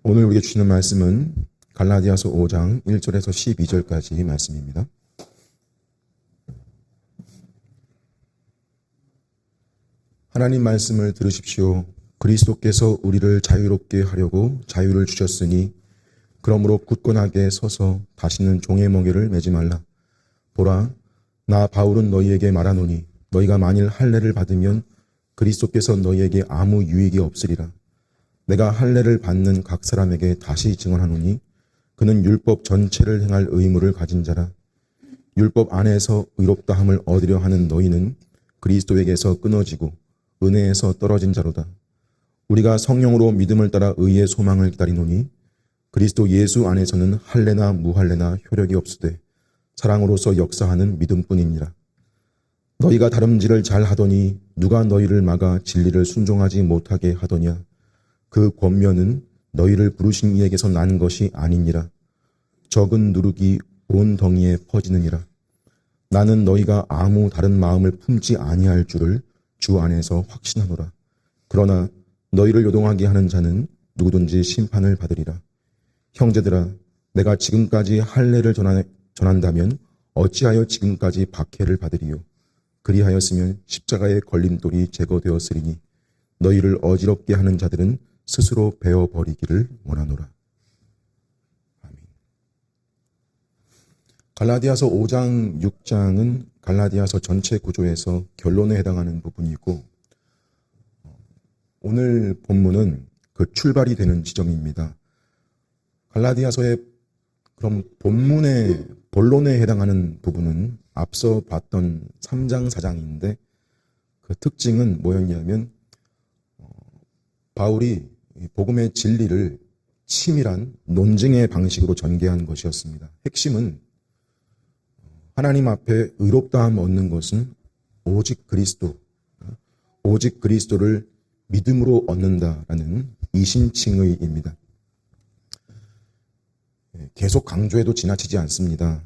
오늘 우리에게 주시는 말씀은 갈라디아서 5장 1절에서 12절까지 말씀입니다. 하나님 말씀을 들으십시오. 그리스도께서 우리를 자유롭게 하려고 자유를 주셨으니 그러므로 굳건하게 서서 다시는 종의 멍에를 매지 말라. 보라, 나 바울은 너희에게 말하노니 너희가 만일 할례를 받으면 그리스도께서 너희에게 아무 유익이 없으리라. 내가 할례를 받는 각 사람에게 다시 증언하노니 그는 율법 전체를 행할 의무를 가진 자라. 율법 안에서 의롭다함을 얻으려 하는 너희는 그리스도에게서 끊어지고 은혜에서 떨어진 자로다. 우리가 성령으로 믿음을 따라 의의 소망을 기다리노니 그리스도 예수 안에서는 할례나 무할례나 효력이 없으되 사랑으로서 역사하는 믿음뿐이니라. 너희가 다름질을 잘 하더니 누가 너희를 막아 진리를 순종하지 못하게 하더냐. 그 권면은 너희를 부르신 이에게서 난 것이 아니니라. 적은 누룩이 온 덩이에 퍼지느니라. 나는 너희가 아무 다른 마음을 품지 아니할 줄을 주 안에서 확신하노라. 그러나 너희를 요동하게 하는 자는 누구든지 심판을 받으리라. 형제들아, 내가 지금까지 할례를 전한다면 어찌하여 지금까지 박해를 받으리요. 그리하였으면 십자가의 걸림돌이 제거되었으리니 너희를 어지럽게 하는 자들은 스스로 베어버리기를 원하노라. 아멘. 갈라디아서 5장, 6장은 갈라디아서 전체 구조에서 결론에 해당하는 부분이고 오늘 본문은 그 출발이 되는 지점입니다. 갈라디아서의 그럼 본론에 해당하는 부분은 앞서 봤던 3장, 4장인데 그 특징은 뭐였냐면 바울이 복음의 진리를 치밀한 논증의 방식으로 전개한 것이었습니다. 핵심은 하나님 앞에 의롭다함 얻는 것은 오직 그리스도를 믿음으로 얻는다라는 이신칭의입니다. 계속 강조해도 지나치지 않습니다.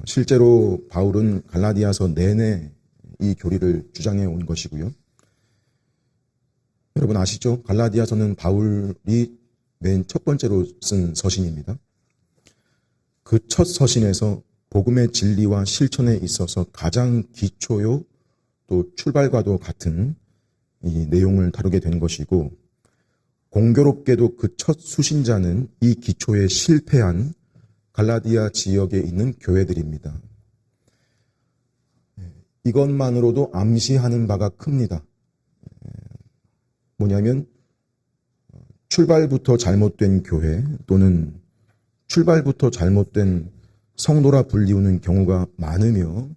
실제로 바울은 갈라디아서 내내 이 교리를 주장해 온 것이고요. 여러분 아시죠? 갈라디아서는 바울이 맨 첫 번째로 쓴 서신입니다. 그 첫 서신에서 복음의 진리와 실천에 있어서 가장 기초요 또 출발과도 같은 이 내용을 다루게 된 것이고 공교롭게도 그 첫 수신자는 이 기초에 실패한 갈라디아 지역에 있는 교회들입니다. 이것만으로도 암시하는 바가 큽니다. 뭐냐면 출발부터 잘못된 교회 또는 출발부터 잘못된 성도라 불리우는 경우가 많으며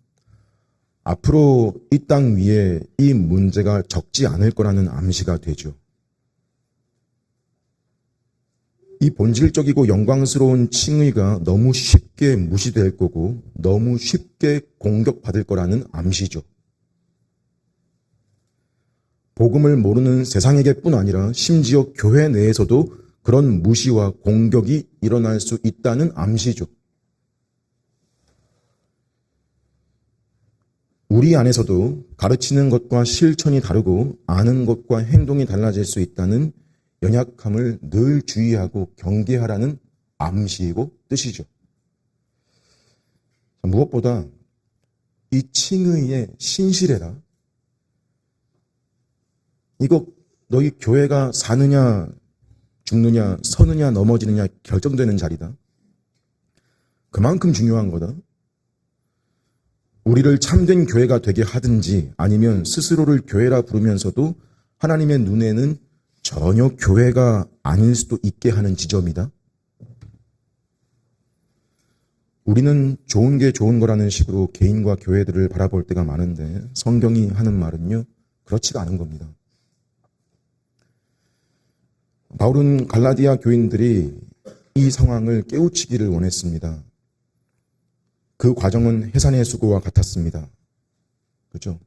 앞으로 이 땅 위에 이 문제가 적지 않을 거라는 암시가 되죠. 이 본질적이고 영광스러운 칭의가 너무 쉽게 무시될 거고 너무 쉽게 공격받을 거라는 암시죠. 복음을 모르는 세상에게뿐 아니라 심지어 교회 내에서도 그런 무시와 공격이 일어날 수 있다는 암시죠. 우리 안에서도 가르치는 것과 실천이 다르고 아는 것과 행동이 달라질 수 있다는 연약함을 늘 주의하고 경계하라는 암시이고 뜻이죠. 무엇보다 이 칭의에 신실해라. 이거 너희 교회가 사느냐 죽느냐 서느냐 넘어지느냐 결정되는 자리다. 그만큼 중요한 거다. 우리를 참된 교회가 되게 하든지 아니면 스스로를 교회라 부르면서도 하나님의 눈에는 전혀 교회가 아닐 수도 있게 하는 지점이다. 우리는 좋은 게 좋은 거라는 식으로 개인과 교회들을 바라볼 때가 많은데 성경이 하는 말은요, 그렇지가 않은 겁니다. 바울은 갈라디아 교인들이 이 상황을 깨우치기를 원했습니다. 그 과정은 해산의 수고와 같았습니다. 그렇죠?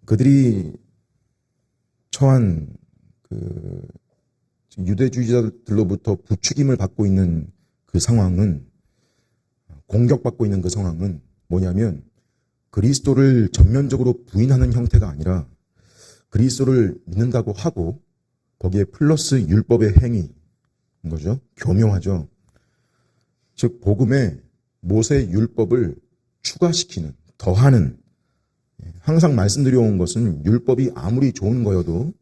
그들이 처한 유대주의자들로부터 부추김을 받고 있는 그 상황은 공격받고 있는 그 상황은 뭐냐면 그리스도를 전면적으로 부인하는 형태가 아니라 그리스도를 믿는다고 하고 거기에 플러스 율법의 행위, 거죠. 교묘하죠. 즉 복음에 모세 율법을 추가시키는, 더하는, 항상 말씀드려온 것은 율법이 아무리 좋은 거여도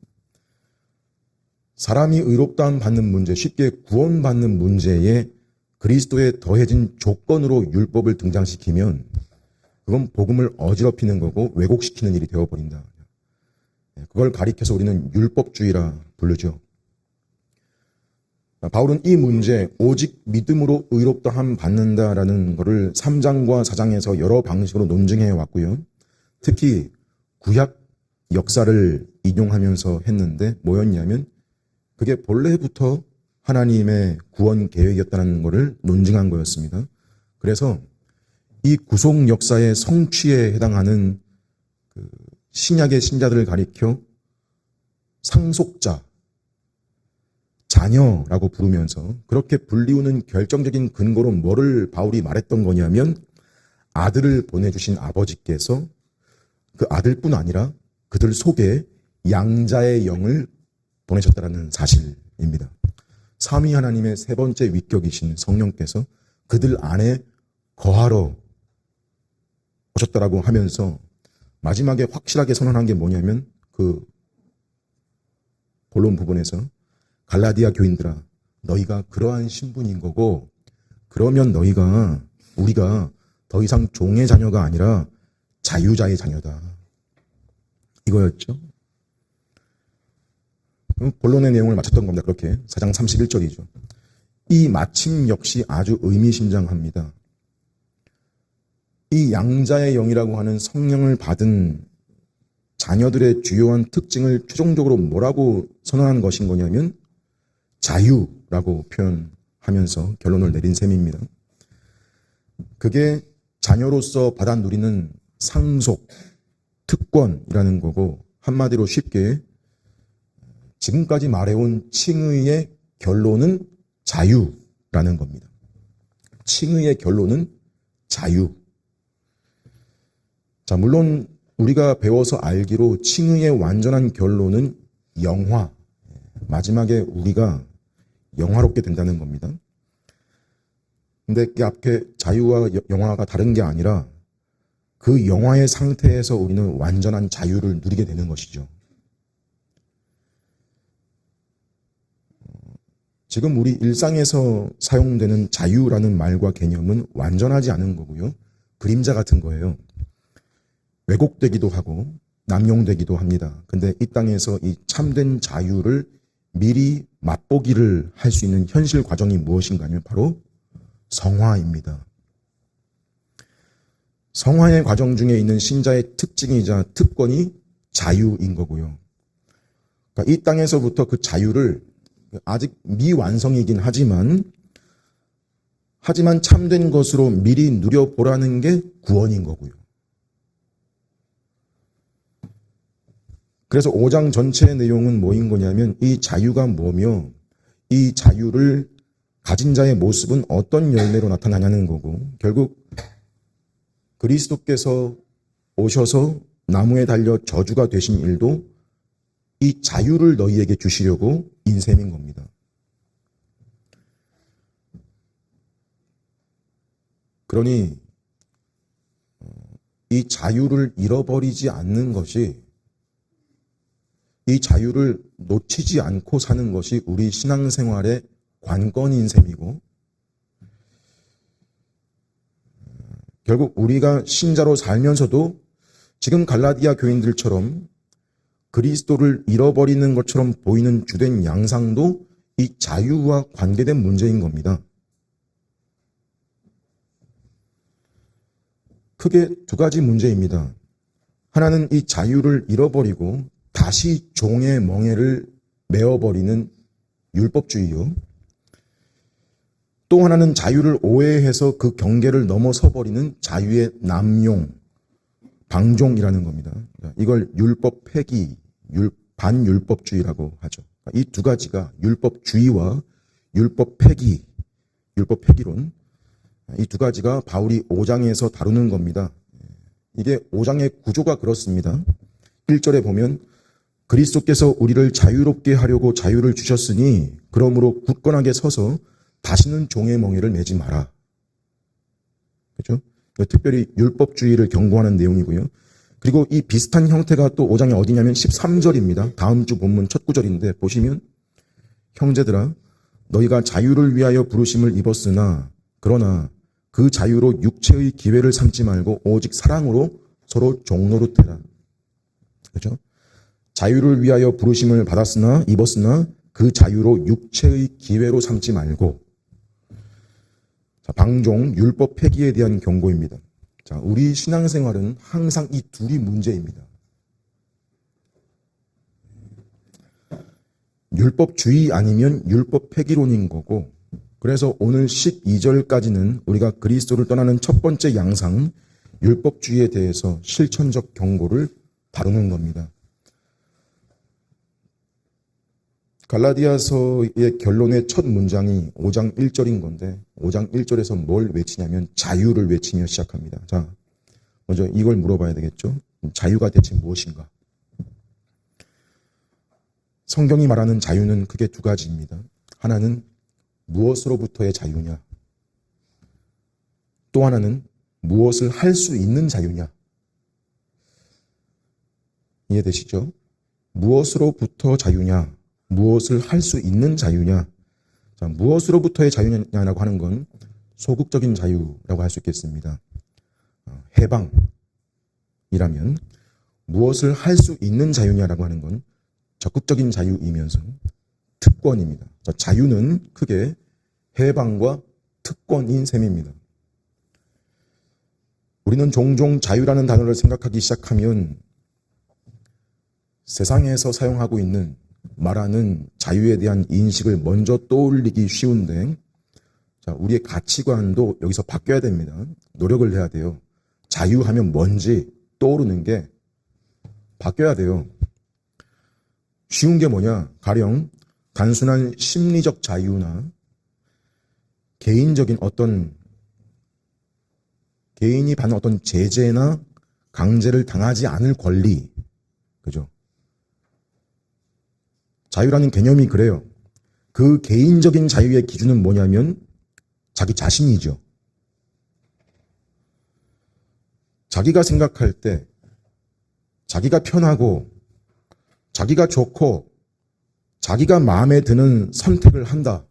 사람이 의롭다함 받는 문제, 쉽게 구원받는 문제에 그리스도에 더해진 조건으로 율법을 등장시키면 그건 복음을 어지럽히는 거고 왜곡시키는 일이 되어버린다. 그걸 가리켜서 우리는 율법주의라 부르죠. 바울은 이 문제, 오직 믿음으로 의롭다함 받는다라는 것을 3장과 4장에서 여러 방식으로 논증해 왔고요. 특히 구약 역사를 인용하면서 했는데 뭐였냐면 그게 본래부터 하나님의 구원 계획이었다는 것을 논증한 거였습니다. 그래서 이 구속 역사의 성취에 해당하는 신약의 신자들을 가리켜 상속자, 자녀라고 부르면서 그렇게 불리우는 결정적인 근거로 뭐를 바울이 말했던 거냐면 아들을 보내주신 아버지께서 그 아들뿐 아니라 그들 속에 양자의 영을 보내셨다는 사실입니다. 삼위 하나님의 세 번째 위격이신 성령께서 그들 안에 거하러 오셨다라고 하면서 마지막에 확실하게 선언한 게 뭐냐면 그 본론 부분에서 갈라디아 교인들아 너희가 그러한 신분인 거고 그러면 우리가 더 이상 종의 자녀가 아니라 자유자의 자녀다. 이거였죠. 본론의 내용을 마쳤던 겁니다. 그렇게 4장 31절이죠. 이 마침 역시 아주 의미심장합니다. 이 양자의 영이라고 하는 성령을 받은 자녀들의 주요한 특징을 최종적으로 뭐라고 선언한 것인 거냐면 자유라고 표현하면서 결론을 내린 셈입니다. 그게 자녀로서 받아 누리는 상속, 특권이라는 거고 한마디로 쉽게 지금까지 말해온 칭의의 결론은 자유라는 겁니다. 칭의의 결론은 자유. 자, 물론 우리가 배워서 알기로 칭의의 완전한 결론은 영화. 마지막에 우리가 영화롭게 된다는 겁니다. 근데 그 앞에 자유와 영화가 다른 게 아니라 그 영화의 상태에서 우리는 완전한 자유를 누리게 되는 것이죠. 지금 우리 일상에서 사용되는 자유라는 말과 개념은 완전하지 않은 거고요. 그림자 같은 거예요. 왜곡되기도 하고 남용되기도 합니다. 근데 이 땅에서 이 참된 자유를 미리 맛보기를 할 수 있는 현실 과정이 무엇인가 하면 바로 성화입니다. 성화의 과정 중에 있는 신자의 특징이자 특권이 자유인 거고요. 그러니까 이 땅에서부터 그 자유를 아직 미완성이긴 하지만 참된 것으로 미리 누려보라는 게 구원인 거고요. 그래서 5장 전체의 내용은 뭐인 거냐면 이 자유가 뭐며 이 자유를 가진 자의 모습은 어떤 열매로 나타나냐는 거고 결국 그리스도께서 오셔서 나무에 달려 저주가 되신 일도 이 자유를 너희에게 주시려고 인셈인 겁니다. 그러니 이 자유를 잃어버리지 않는 것이 이 자유를 놓치지 않고 사는 것이 우리 신앙생활의 관건인 셈이고 결국 우리가 신자로 살면서도 지금 갈라디아 교인들처럼 그리스도를 잃어버리는 것처럼 보이는 주된 양상도 이 자유와 관계된 문제인 겁니다. 크게 두 가지 문제입니다. 하나는 이 자유를 잃어버리고 다시 종의 멍에를 메어버리는 율법주의요. 또 하나는 자유를 오해해서 그 경계를 넘어서버리는 자유의 남용, 방종이라는 겁니다. 이걸 율법 폐기, 반율법주의라고 하죠. 이 두 가지가 율법주의와 율법 폐기론, 이 두 가지가 바울이 5장에서 다루는 겁니다. 이게 5장의 구조가 그렇습니다. 1절에 보면 그리스도께서 우리를 자유롭게 하려고 자유를 주셨으니 그러므로 굳건하게 서서 다시는 종의 멍에를 매지 마라. 그렇죠? 특별히 율법주의를 경고하는 내용이고요. 그리고 이 비슷한 형태가 또 5장에 어디냐면 13절입니다. 다음 주 본문 첫 구절인데 보시면 형제들아 너희가 자유를 위하여 부르심을 입었으나 그러나 그 자유로 육체의 기회를 삼지 말고 오직 사랑으로 서로 종노릇해라. 그렇죠? 자유를 위하여 부르심을 받았으나 입었으나 그 자유로 육체의 기회로 삼지 말고. 자, 방종, 율법 폐기에 대한 경고입니다. 자, 우리 신앙생활은 항상 이 둘이 문제입니다. 율법주의 아니면 율법 폐기론인 거고, 그래서 오늘 12절까지는 우리가 그리스도를 떠나는 첫 번째 양상, 율법주의에 대해서 실천적 경고를 다루는 겁니다. 갈라디아서의 결론의 첫 문장이 5장 1절인 건데 5장 1절에서 뭘 외치냐면 자유를 외치며 시작합니다. 자, 먼저 이걸 물어봐야 되겠죠. 자유가 대체 무엇인가? 성경이 말하는 자유는 크게 두 가지입니다. 하나는 무엇으로부터의 자유냐? 또 하나는 무엇을 할 수 있는 자유냐? 이해되시죠? 무엇으로부터 자유냐? 무엇을 할 수 있는 자유냐? 자, 무엇으로부터의 자유냐라고 하는 건 소극적인 자유라고 할 수 있겠습니다. 해방이라면 무엇을 할 수 있는 자유냐라고 하는 건 적극적인 자유이면서 특권입니다. 자, 자유는 크게 해방과 특권인 셈입니다. 우리는 종종 자유라는 단어를 생각하기 시작하면 세상에서 사용하고 있는 말하는 자유에 대한 인식을 먼저 떠올리기 쉬운데, 자, 우리의 가치관도 여기서 바뀌어야 됩니다. 노력을 해야 돼요. 자유하면 뭔지 떠오르는 게 바뀌어야 돼요. 쉬운 게 뭐냐? 가령 단순한 심리적 자유나 개인적인 개인이 받는 어떤 제재나 강제를 당하지 않을 권리, 그죠? 자유라는 개념이 그래요. 그 개인적인 자유의 기준은 뭐냐면 자기 자신이죠. 자기가 생각할 때 자기가 편하고 자기가 좋고 자기가 마음에 드는 선택을 한다.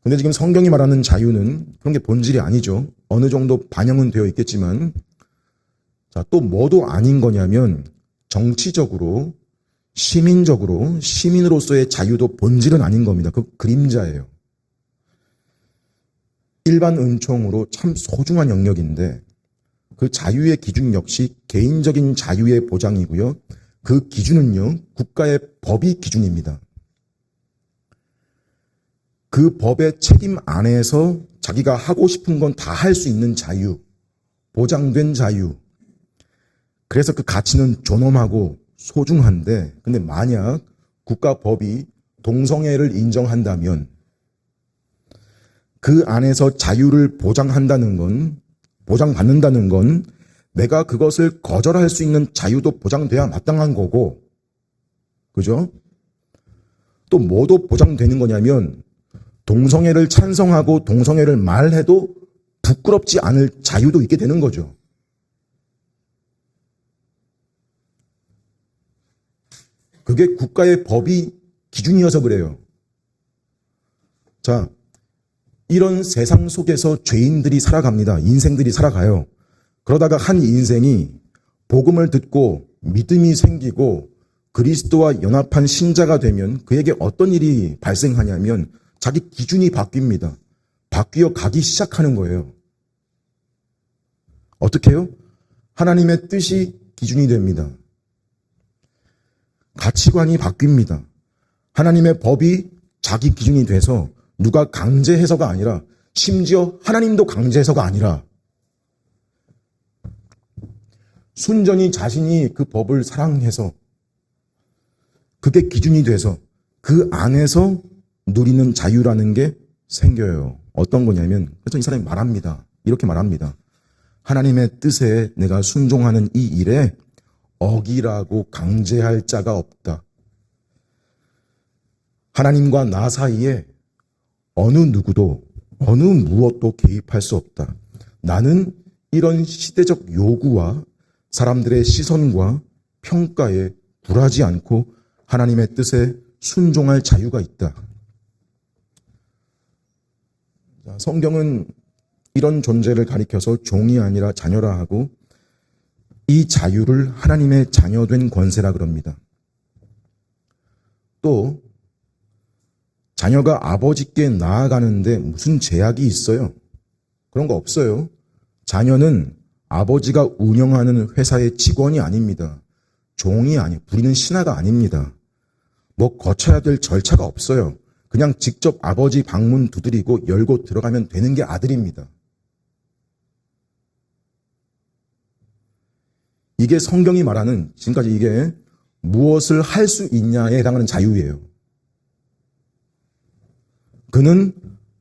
근데 지금 성경이 말하는 자유는 그런 게 본질이 아니죠. 어느 정도 반영은 되어 있겠지만, 자, 또 뭐도 아닌 거냐면 정치적으로, 시민적으로, 시민으로서의 자유도 본질은 아닌 겁니다. 그 그림자예요. 일반 은총으로 참 소중한 영역인데 그 자유의 기준 역시 개인적인 자유의 보장이고요. 그 기준은요, 국가의 법이 기준입니다. 그 법의 책임 안에서 자기가 하고 싶은 건 다 할 수 있는 자유, 보장된 자유. 그래서 그 가치는 존엄하고 소중한데, 근데 만약 국가법이 동성애를 인정한다면 그 안에서 자유를 보장받는다는 건 내가 그것을 거절할 수 있는 자유도 보장돼야 마땅한 거고, 그죠? 또 뭐도 보장되는 거냐면 동성애를 찬성하고 동성애를 말해도 부끄럽지 않을 자유도 있게 되는 거죠. 그게 국가의 법이 기준이어서 그래요. 자, 이런 세상 속에서 죄인들이 살아갑니다. 인생들이 살아가요. 그러다가 한 인생이 복음을 듣고 믿음이 생기고 그리스도와 연합한 신자가 되면 그에게 어떤 일이 발생하냐면 자기 기준이 바뀝니다. 바뀌어 가기 시작하는 거예요. 어떻게 해요? 하나님의 뜻이 기준이 됩니다. 가치관이 바뀝니다. 하나님의 법이 자기 기준이 돼서 누가 강제해서가 아니라, 심지어 하나님도 강제해서가 아니라 순전히 자신이 그 법을 사랑해서 그게 기준이 돼서 그 안에서 누리는 자유라는 게 생겨요. 어떤 거냐면, 그래서 이 사람이 말합니다. 이렇게 말합니다. 하나님의 뜻에 내가 순종하는 이 일에 어기라고 강제할 자가 없다. 하나님과 나 사이에 어느 누구도 어느 무엇도 개입할 수 없다. 나는 이런 시대적 요구와 사람들의 시선과 평가에 굴하지 않고 하나님의 뜻에 순종할 자유가 있다. 성경은 이런 존재를 가리켜서 종이 아니라 자녀라 하고 이 자유를 하나님의 자녀된 권세라 그럽니다. 또 자녀가 아버지께 나아가는데 무슨 제약이 있어요? 그런 거 없어요. 자녀는 아버지가 운영하는 회사의 직원이 아닙니다. 종이 아니에요. 부리는 신하가 아닙니다. 뭐 거쳐야 될 절차가 없어요. 그냥 직접 아버지 방문 두드리고 열고 들어가면 되는 게 아들입니다. 이게 성경이 말하는 지금까지 이게 무엇을 할 수 있냐에 해당하는 자유예요. 그는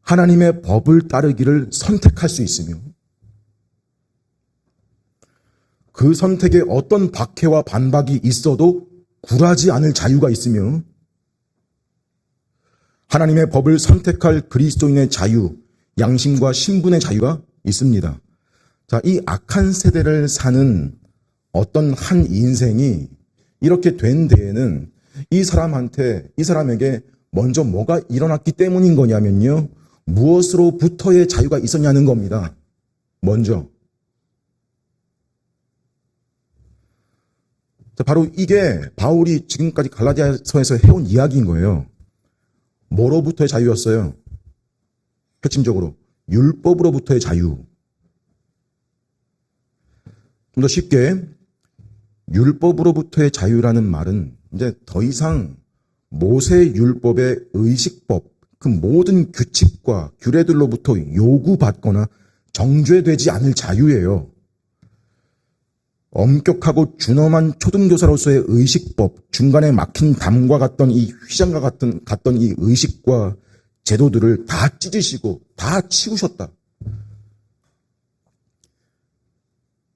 하나님의 법을 따르기를 선택할 수 있으며 그 선택에 어떤 박해와 반박이 있어도 굴하지 않을 자유가 있으며 하나님의 법을 선택할 그리스도인의 자유, 양심과 신분의 자유가 있습니다. 자, 이 악한 세대를 사는 어떤 한 인생이 이렇게 된 데에는 이 사람에게 먼저 뭐가 일어났기 때문인 거냐면요. 무엇으로부터의 자유가 있었냐는 겁니다. 먼저. 자, 바로 이게 바울이 지금까지 갈라디아서에서 해온 이야기인 거예요. 뭐로부터의 자유였어요? 핵심적으로 율법으로부터의 자유. 좀 더 쉽게 율법으로부터의 자유라는 말은 이제 더 이상 모세 율법의 의식법, 그 모든 규칙과 규례들로부터 요구받거나 정죄되지 않을 자유예요. 엄격하고 준엄한 초등교사로서의 의식법, 중간에 막힌 담과 같던 이 휘장과 같던 이 의식과 제도들을 다 찢으시고 다 치우셨다.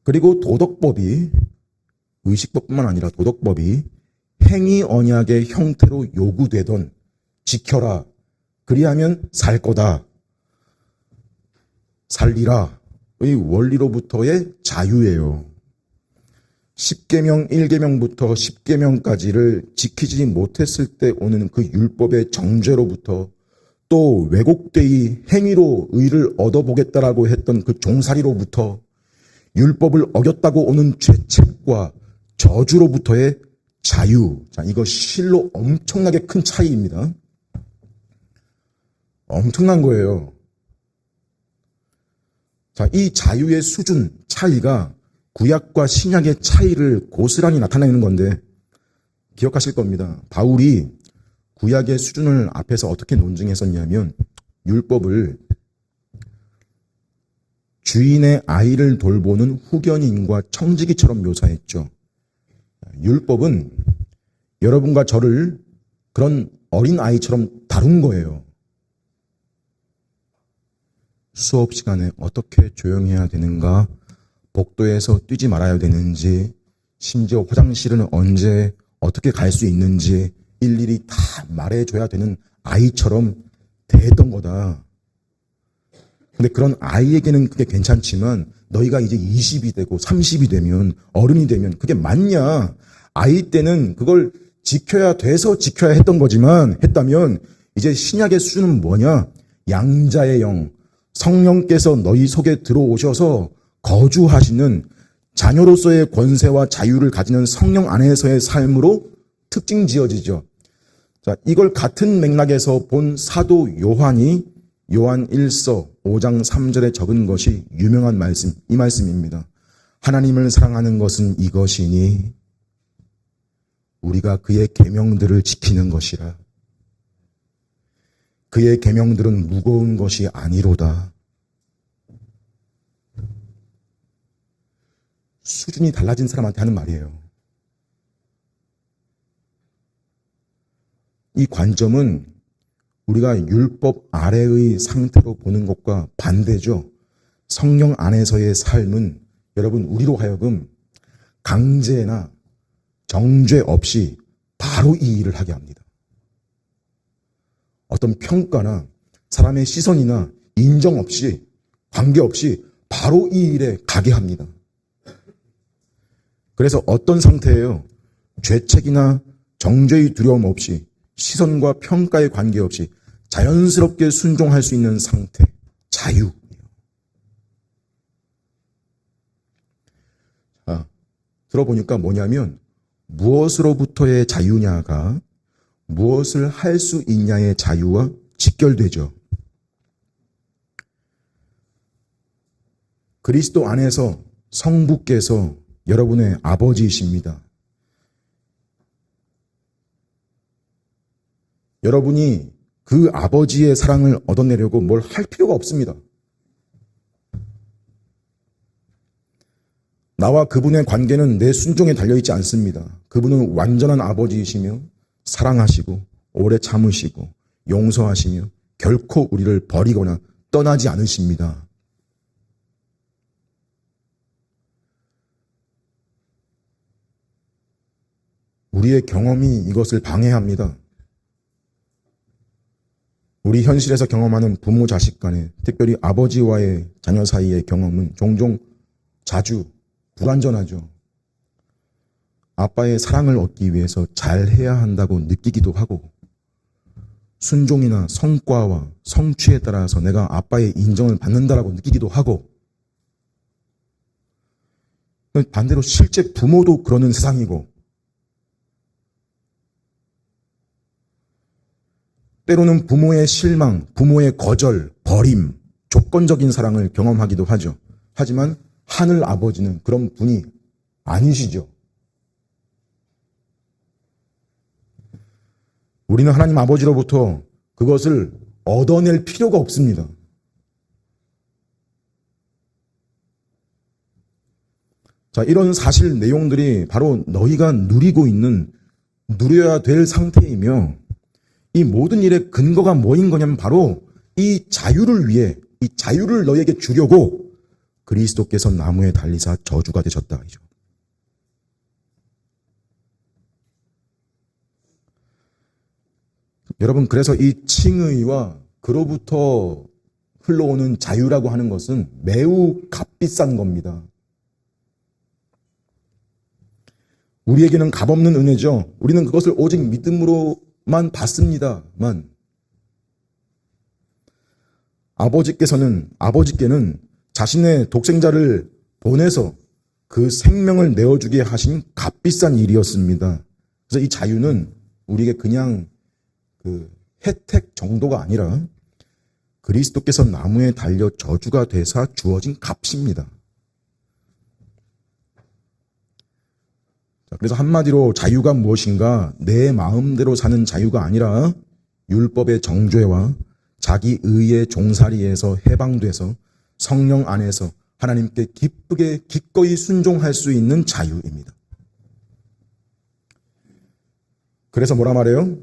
그리고 도덕법이, 의식법뿐만 아니라 도덕법이 행위 언약의 형태로 요구되던 지켜라, 그리하면 살 거다, 살리라의 원리로부터의 자유예요. 10계명 1계명부터 10계명까지를 지키지 못했을 때 오는 그 율법의 정죄로부터 또 왜곡되이 행위로 의를 얻어보겠다라고 했던 그 종살이로부터 율법을 어겼다고 오는 죄책과 저주로부터의 자유. 자, 이거 실로 엄청나게 큰 차이입니다. 엄청난 거예요. 자, 이 자유의 수준, 차이가 구약과 신약의 차이를 고스란히 나타내는 건데 기억하실 겁니다. 바울이 구약의 수준을 앞에서 어떻게 논증했었냐면 율법을 주인의 아이를 돌보는 후견인과 청지기처럼 묘사했죠. 율법은 여러분과 저를 그런 어린 아이처럼 다룬 거예요. 수업 시간에 어떻게 조용해야 되는가, 복도에서 뛰지 말아야 되는지, 심지어 화장실은 언제 어떻게 갈 수 있는지 일일이 다 말해줘야 되는 아이처럼 대했던 거다. 근데 그런 아이에게는 그게 괜찮지만 너희가 이제 20이 되고 30이 되면, 어른이 되면 그게 맞냐? 아이 때는 그걸 지켜야 돼서 지켜야 했다면 이제 신약의 수준은 뭐냐? 양자의 영, 성령께서 너희 속에 들어오셔서 거주하시는 자녀로서의 권세와 자유를 가지는 성령 안에서의 삶으로 특징 지어지죠. 자, 이걸 같은 맥락에서 본 사도 요한이 요한 1서 5장 3절에 적은 것이 유명한 말씀, 이 말씀입니다. 하나님을 사랑하는 것은 이것이니 우리가 그의 계명들을 지키는 것이라. 그의 계명들은 무거운 것이 아니로다. 수준이 달라진 사람한테 하는 말이에요. 이 관점은 우리가 율법 아래의 상태로 보는 것과 반대죠. 성령 안에서의 삶은 여러분, 우리로 하여금 강제나 정죄 없이 바로 이 일을 하게 합니다. 어떤 평가나 사람의 시선이나 인정 없이, 관계 없이 바로 이 일에 가게 합니다. 그래서 어떤 상태예요? 죄책이나 정죄의 두려움 없이, 시선과 평가에 관계없이 자연스럽게 순종할 수 있는 상태, 자유. 들어보니까 뭐냐면, 무엇으로부터의 자유냐가 무엇을 할 수 있냐의 자유와 직결되죠. 그리스도 안에서 성부께서 여러분의 아버지이십니다. 여러분이 그 아버지의 사랑을 얻어내려고 뭘 할 필요가 없습니다. 나와 그분의 관계는 내 순종에 달려있지 않습니다. 그분은 완전한 아버지이시며 사랑하시고 오래 참으시고 용서하시며 결코 우리를 버리거나 떠나지 않으십니다. 우리의 경험이 이것을 방해합니다. 우리 현실에서 경험하는 부모 자식 간에, 특별히 아버지와의 자녀 사이의 경험은 종종 자주 불완전하죠. 아빠의 사랑을 얻기 위해서 잘해야 한다고 느끼기도 하고, 순종이나 성과와 성취에 따라서 내가 아빠의 인정을 받는다라고 느끼기도 하고, 반대로 실제 부모도 그러는 세상이고, 때로는 부모의 실망, 부모의 거절, 버림, 조건적인 사랑을 경험하기도 하죠. 하지만 하늘 아버지는 그런 분이 아니시죠. 우리는 하나님 아버지로부터 그것을 얻어낼 필요가 없습니다. 자, 이런 사실 내용들이 바로 너희가 누리고 있는, 누려야 될 상태이며, 이 모든 일의 근거가 뭐인 거냐면 바로 이 자유를 위해, 이 자유를 너희에게 주려고 그리스도께서 나무에 달리사 저주가 되셨다. 여러분, 그래서 이 칭의와 그로부터 흘러오는 자유라고 하는 것은 매우 값비싼 겁니다. 우리에게는 값없는 은혜죠. 우리는 그것을 오직 믿음으로만 받습니다만, 아버지께는 자신의 독생자를 보내서 그 생명을 내어주게 하신 값비싼 일이었습니다. 그래서 이 자유는 우리에게 그냥 그 혜택 정도가 아니라 그리스도께서 나무에 달려 저주가 되사 주어진 값입니다. 그래서 한마디로 자유가 무엇인가? 내 마음대로 사는 자유가 아니라 율법의 정죄와 자기 의의 종살이에서 해방돼서 성령 안에서 하나님께 기쁘게 기꺼이 순종할 수 있는 자유입니다. 그래서 뭐라 말해요?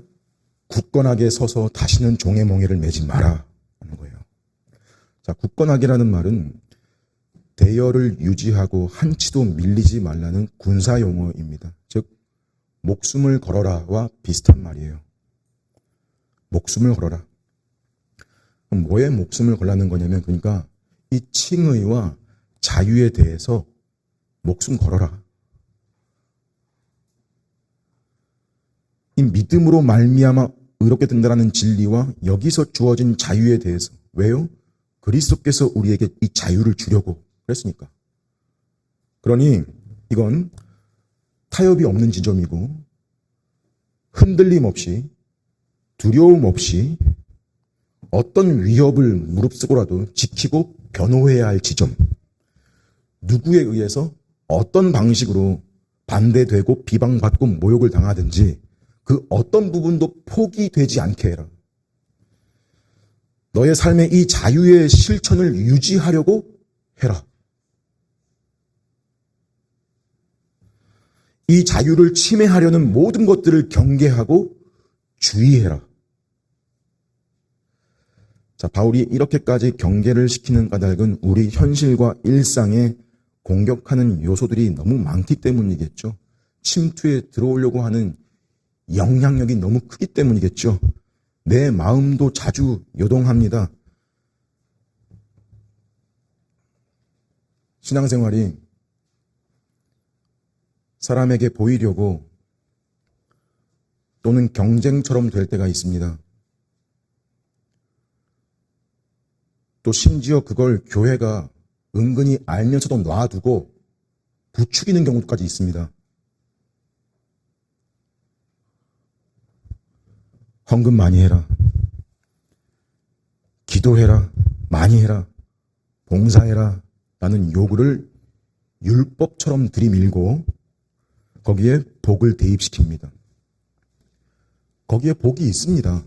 굳건하게 서서 다시는 종의 멍에를 매지 마라 하는 거예요. 자, 굳건하게라는 말은 대열을 유지하고 한치도 밀리지 말라는 군사 용어입니다. 즉 목숨을 걸어라와 비슷한 말이에요. 목숨을 걸어라. 그럼 뭐에 목숨을 걸라는 거냐면, 그러니까 이 칭의와 자유에 대해서 목숨 걸어라. 이 믿음으로 말미암아 의롭게 된다는 진리와 여기서 주어진 자유에 대해서. 왜요? 그리스도께서 우리에게 이 자유를 주려고 그랬으니까. 그러니 이건 타협이 없는 지점이고, 흔들림 없이, 두려움 없이 어떤 위협을 무릅쓰고라도 지키고 변호해야 할 지점, 누구에 의해서 어떤 방식으로 반대되고 비방받고 모욕을 당하든지 그 어떤 부분도 포기되지 않게 해라. 너의 삶의 이 자유의 실천을 유지하려고 해라. 이 자유를 침해하려는 모든 것들을 경계하고 주의해라. 자, 바울이 이렇게까지 경계를 시키는 까닭은 우리 현실과 일상에 공격하는 요소들이 너무 많기 때문이겠죠. 침투에 들어오려고 하는 영향력이 너무 크기 때문이겠죠. 내 마음도 자주 요동합니다. 신앙생활이 사람에게 보이려고 또는 경쟁처럼 될 때가 있습니다. 또 심지어 그걸 교회가 은근히 알면서도 놔두고 부추기는 경우까지 있습니다. 헌금 많이 해라. 기도해라. 많이 해라. 봉사해라. 라는 요구를 율법처럼 들이밀고 거기에 복을 대입시킵니다. 거기에 복이 있습니다.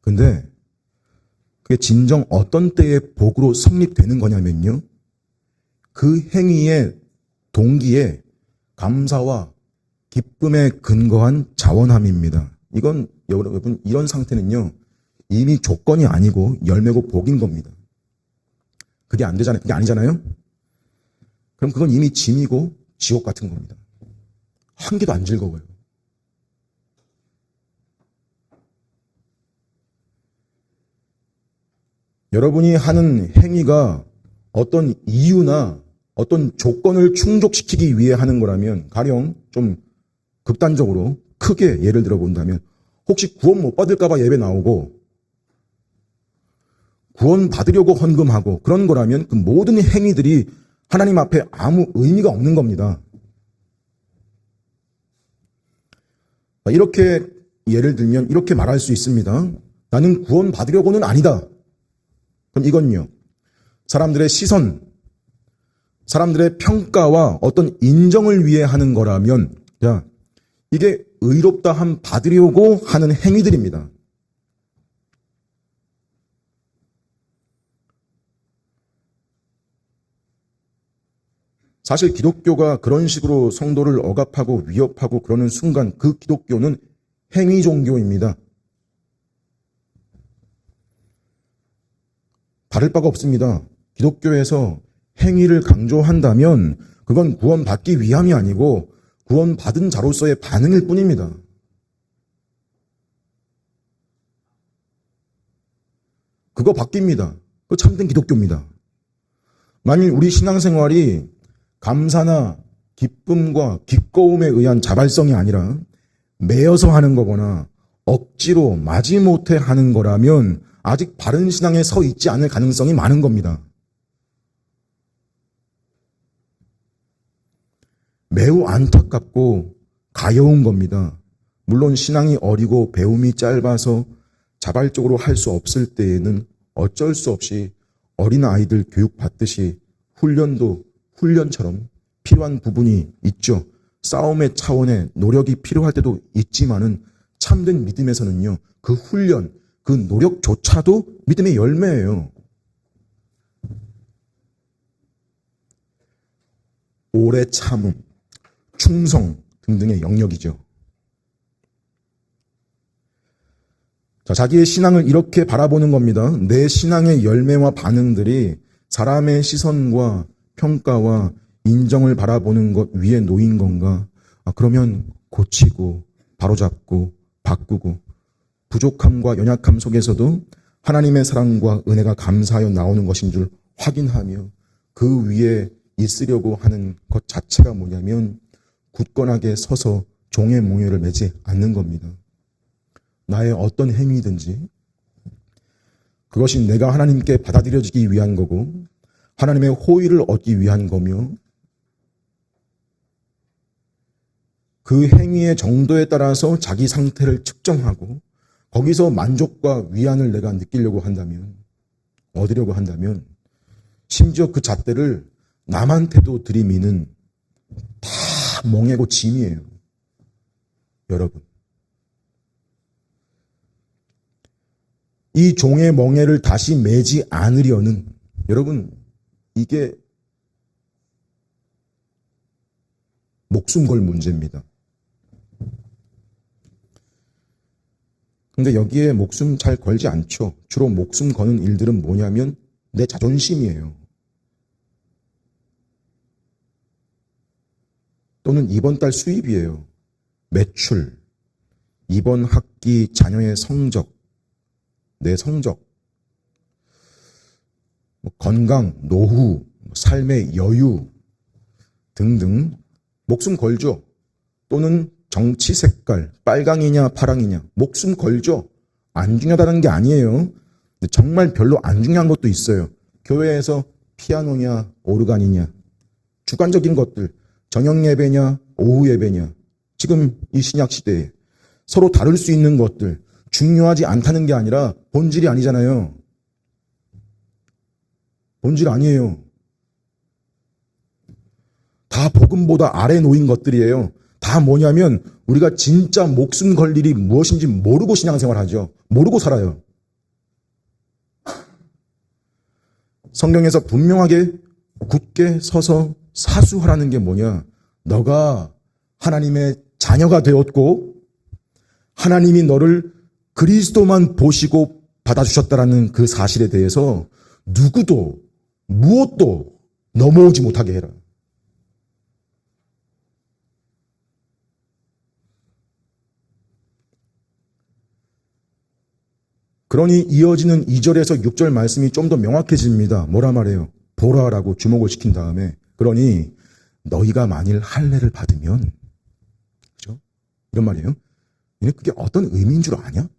근데 그게 진정 어떤 때의 복으로 성립되는 거냐면요. 그 행위의 동기에 감사와 기쁨에 근거한 자원함입니다. 이건 여러분 이런 상태는요. 이미 조건이 아니고 열매고 복인 겁니다. 그게 안 되잖아요. 그게 아니잖아요. 그럼 그건 이미 짐이고 지옥 같은 겁니다. 한 개도 안 즐거워요. 여러분이 하는 행위가 어떤 이유나 어떤 조건을 충족시키기 위해 하는 거라면 가령 좀 극단적으로 크게 예를 들어 본다면 혹시 구원 못 받을까 봐 예배 나오고 구원 받으려고 헌금하고 그런 거라면 그 모든 행위들이 하나님 앞에 아무 의미가 없는 겁니다. 이렇게 예를 들면 이렇게 말할 수 있습니다. 나는 구원 받으려고는 아니다. 그럼 이건요. 사람들의 시선, 사람들의 평가와 어떤 인정을 위해 하는 거라면 자, 이게 의롭다함 받으려고 하는 행위들입니다. 사실 기독교가 그런 식으로 성도를 억압하고 위협하고 그러는 순간 그 기독교는 행위 종교입니다. 다를 바가 없습니다. 기독교에서 행위를 강조한다면 그건 구원받기 위함이 아니고 구원받은 자로서의 반응일 뿐입니다. 그거 바뀝니다. 그거 참된 기독교입니다. 만일 우리 신앙생활이 감사나 기쁨과 기꺼움에 의한 자발성이 아니라 매여서 하는 거거나 억지로 마지못해 하는 거라면 아직 바른 신앙에 서 있지 않을 가능성이 많은 겁니다. 매우 안타깝고 가여운 겁니다. 물론 신앙이 어리고 배움이 짧아서 자발적으로 할 수 없을 때에는 어쩔 수 없이 어린아이들 교육받듯이 훈련도 훈련처럼 필요한 부분이 있죠. 싸움의 차원의 노력이 필요할 때도 있지만은 참된 믿음에서는요. 그 훈련, 그 노력조차도 믿음의 열매예요. 오래 참음, 충성 등등의 영역이죠. 자, 자기의 신앙을 이렇게 바라보는 겁니다. 내 신앙의 열매와 반응들이 사람의 시선과 평가와 인정을 바라보는 것 위에 놓인 건가? 그러면 고치고 바로잡고 바꾸고 부족함과 연약함 속에서도 하나님의 사랑과 은혜가 감사하여 나오는 것인 줄 확인하며 그 위에 있으려고 하는 것 자체가 뭐냐면 굳건하게 서서 종의 몽요를 매지 않는 겁니다. 나의 어떤 행위든지 그것이 내가 하나님께 받아들여지기 위한 거고 하나님의 호의를 얻기 위한 거며 그 행위의 정도에 따라서 자기 상태를 측정하고 거기서 만족과 위안을 내가 느끼려고 한다면 얻으려고 한다면 심지어 그 잣대를 남한테도 들이미는 다 멍해고 짐이에요. 여러분. 이 종의 멍에를 다시 매지 않으려는 여러분 이게 목숨 걸 문제입니다. 근데 여기에 목숨 잘 걸지 않죠. 주로 목숨 거는 일들은 뭐냐면 내 자존심이에요. 또는 이번 달 수입이에요. 매출, 이번 학기 자녀의 성적, 내 성적, 건강, 노후, 삶의 여유 등등 목숨 걸죠. 또는 정치 색깔, 빨강이냐 파랑이냐 목숨 걸죠. 안 중요하다는 게 아니에요. 정말 별로 안 중요한 것도 있어요. 교회에서 피아노냐 오르간이냐, 주관적인 것들, 저녁 예배냐 오후 예배냐, 지금 이 신약 시대에 서로 다룰 수 있는 것들, 중요하지 않다는 게 아니라 본질이 아니잖아요. 본질 아니에요. 다 복음보다 아래 놓인 것들이에요. 다 뭐냐면 우리가 진짜 목숨 걸 일이 무엇인지 모르고 신앙생활하죠. 모르고 살아요. 성경에서 분명하게 굳게 서서 사수하라는 게 뭐냐? 너가 하나님의 자녀가 되었고 하나님이 너를 그리스도만 보시고 받아주셨다라는 그 사실에 대해서 누구도 무엇도 넘어오지 못하게 해라. 그러니 이어지는 2절에서 6절 말씀이 좀 더 명확해집니다. 뭐라 말해요? 보라라고 주목을 시킨 다음에, 그러니 너희가 만일 할례를 받으면, 그죠? 이런 말이에요. 그게 어떤 의미인 줄 아냐?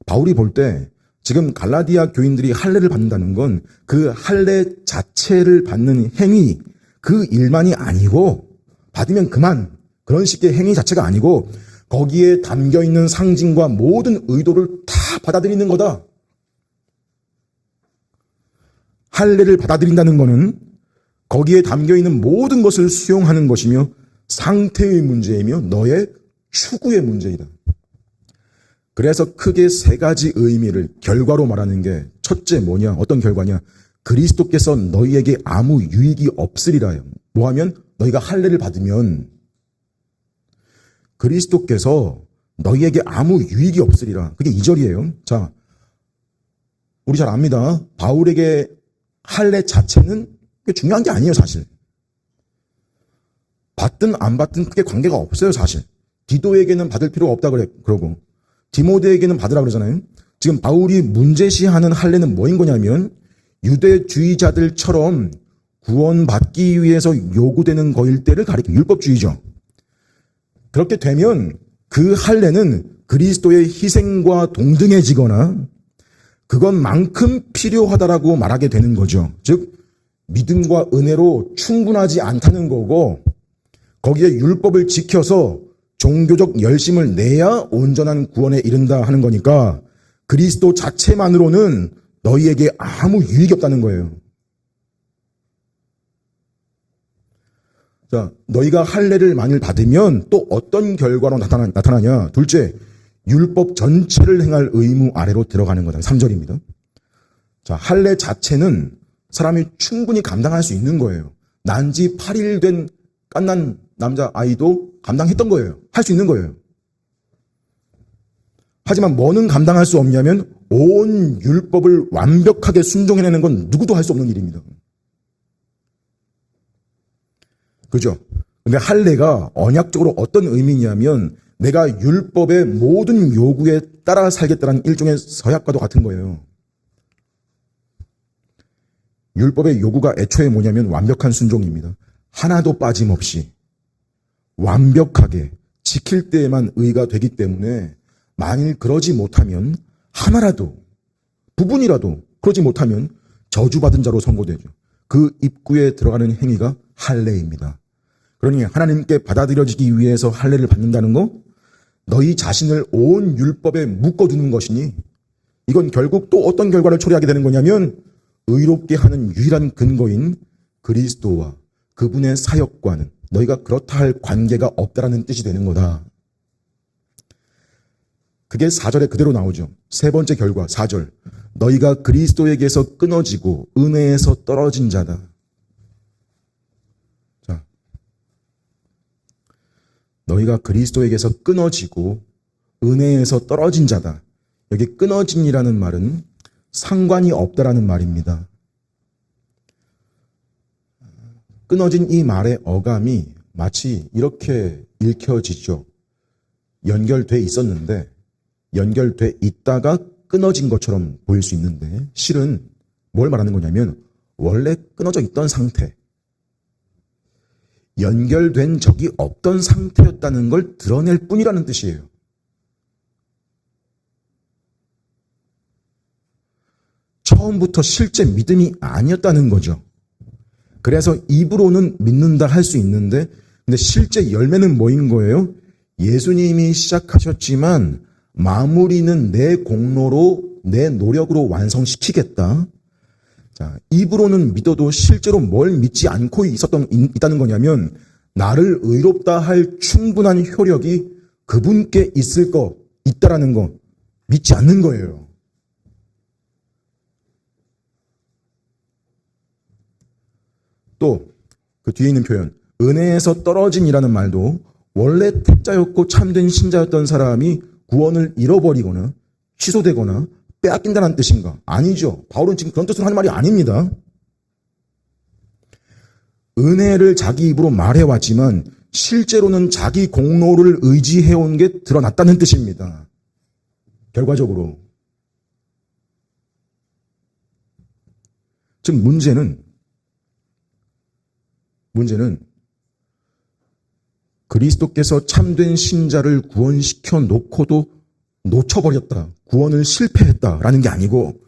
바울이 볼 때 지금 갈라디아 교인들이 할례를 받는다는 건 그 할례 자체를 받는 행위, 그 일만이 아니고, 받으면 그만, 그런 식의 행위 자체가 아니고 거기에 담겨있는 상징과 모든 의도를 다 받아들이는 거다. 할례를 받아들인다는 것은 거기에 담겨있는 모든 것을 수용하는 것이며 상태의 문제이며 너의 추구의 문제이다. 그래서 크게 세 가지 의미를 결과로 말하는 게, 첫째 뭐냐? 어떤 결과냐? 그리스도께서 너희에게 아무 유익이 없으리라요. 뭐하면? 너희가 할례를 받으면 그리스도께서 너희에게 아무 유익이 없으리라. 그게 2절이에요. 자, 우리 잘 압니다. 바울에게 할례 자체는 중요한 게 아니에요, 사실. 받든 안 받든 크게 관계가 없어요, 사실. 디도에게는 받을 필요가 없다 그러고 디모데에게는 받으라 그러잖아요. 지금 바울이 문제시하는 할례는 뭐인 거냐면 유대주의자들처럼 구원받기 위해서 요구되는 거일 때를 가리켜, 율법주의죠. 그렇게 되면 그 할례는 그리스도의 희생과 동등해지거나 그것만큼 필요하다라고 말하게 되는 거죠. 즉 믿음과 은혜로 충분하지 않다는 거고, 거기에 율법을 지켜서 종교적 열심을 내야 온전한 구원에 이른다 하는 거니까 그리스도 자체만으로는 너희에게 아무 유익이 없다는 거예요. 자, 너희가 할례를 만일 받으면 또 어떤 결과로 나타나냐? 둘째, 율법 전체를 행할 의무 아래로 들어가는 거다. 3절입니다. 자, 할례 자체는 사람이 충분히 감당할 수 있는 거예요. 난지 8일 된 갓난 남자 아이도 감당했던 거예요. 할 수 있는 거예요. 하지만 뭐는 감당할 수 없냐면 온 율법을 완벽하게 순종해내는 건 누구도 할 수 없는 일입니다. 그죠? 근데 할례가 언약적으로 어떤 의미냐면 내가 율법의 모든 요구에 따라 살겠다는 일종의 서약과도 같은 거예요. 율법의 요구가 애초에 뭐냐면 완벽한 순종입니다. 하나도 빠짐없이 완벽하게 지킬 때에만 의가 되기 때문에 만일 그러지 못하면 하나라도 부분이라도 그러지 못하면 저주받은 자로 선고되죠. 그 입구에 들어가는 행위가 할례입니다. 그러니 하나님께 받아들여지기 위해서 할례를 받는다는 거, 너희 자신을 온 율법에 묶어두는 것이니 이건 결국 또 어떤 결과를 초래하게 되는 거냐면 의롭게 하는 유일한 근거인 그리스도와 그분의 사역과는 너희가 그렇다 할 관계가 없다라는 뜻이 되는 거다. 그게 4절에 그대로 나오죠. 세 번째 결과 4절. 너희가 그리스도에게서 끊어지고 은혜에서 떨어진 자다. 자, 너희가 그리스도에게서 끊어지고 은혜에서 떨어진 자다. 여기 끊어짐이라는 말은 상관이 없다라는 말입니다. 끊어진 이 말의 어감이 마치 이렇게 읽혀지죠. 연결돼 있었는데 연결돼 있다가 끊어진 것처럼 보일 수 있는데 실은 뭘 말하는 거냐면 원래 끊어져 있던 상태, 연결된 적이 없던 상태였다는 걸 드러낼 뿐이라는 뜻이에요. 처음부터 실제 믿음이 아니었다는 거죠. 그래서 입으로는 믿는다 할 수 있는데 근데 실제 열매는 뭐인 거예요? 예수님이 시작하셨지만 마무리는 내 공로로 내 노력으로 완성시키겠다. 자, 입으로는 믿어도 실제로 뭘 믿지 않고 있다는 거냐면 나를 의롭다 할 충분한 효력이 그분께 있다라는 거 믿지 않는 거예요. 또 그 뒤에 있는 표현 은혜에서 떨어진이라는 말도 원래 택자였고 참된 신자였던 사람이 구원을 잃어버리거나 취소되거나 빼앗긴다는 뜻인가? 아니죠. 바울은 지금 그런 뜻으로 하는 말이 아닙니다. 은혜를 자기 입으로 말해왔지만 실제로는 자기 공로를 의지해온 게 드러났다는 뜻입니다. 결과적으로. 즉 문제는 그리스도께서 참된 신자를 구원시켜 놓고도 놓쳐버렸다. 구원을 실패했다라는 게 아니고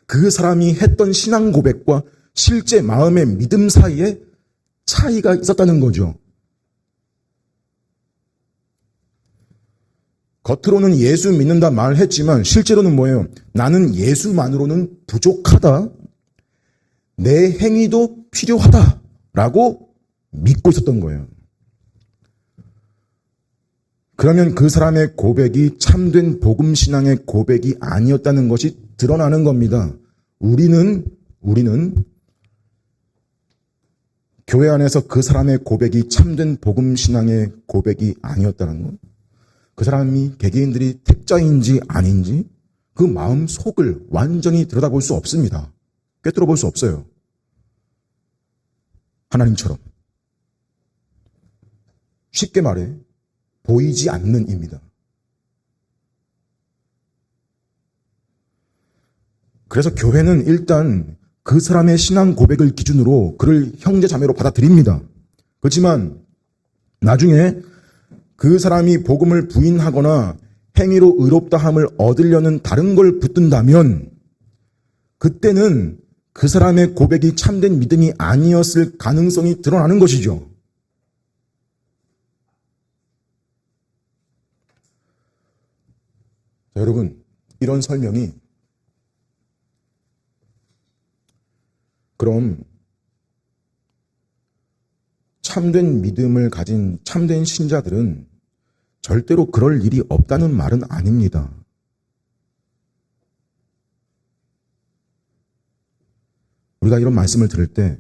그 사람이 했던 신앙 고백과 실제 마음의 믿음 사이에 차이가 있었다는 거죠. 겉으로는 예수 믿는다 말했지만 실제로는 뭐예요? 나는 예수만으로는 부족하다. 내 행위도 필요하다라고 믿고 있었던 거예요. 그러면 그 사람의 고백이 참된 복음신앙의 고백이 아니었다는 것이 드러나는 겁니다. 우리는 교회 안에서 그 사람의 고백이 참된 복음신앙의 고백이 아니었다는 것. 그 사람이 개개인들이 택자인지 아닌지 그 마음 속을 완전히 들여다볼 수 없습니다. 꿰뚫어 볼 수 없어요. 하나님처럼. 쉽게 말해 보이지 않는 입니다. 그래서 교회는 일단 그 사람의 신앙 고백을 기준으로 그를 형제 자매로 받아들입니다. 그렇지만 나중에 그 사람이 복음을 부인하거나 행위로 의롭다함을 얻으려는 다른 걸 붙든다면 그때는 그 사람의 고백이 참된 믿음이 아니었을 가능성이 드러나는 것이죠. 자, 여러분, 이런 설명이 그럼 참된 믿음을 가진 참된 신자들은 절대로 그럴 일이 없다는 말은 아닙니다. 우리가 이런 말씀을 들을 때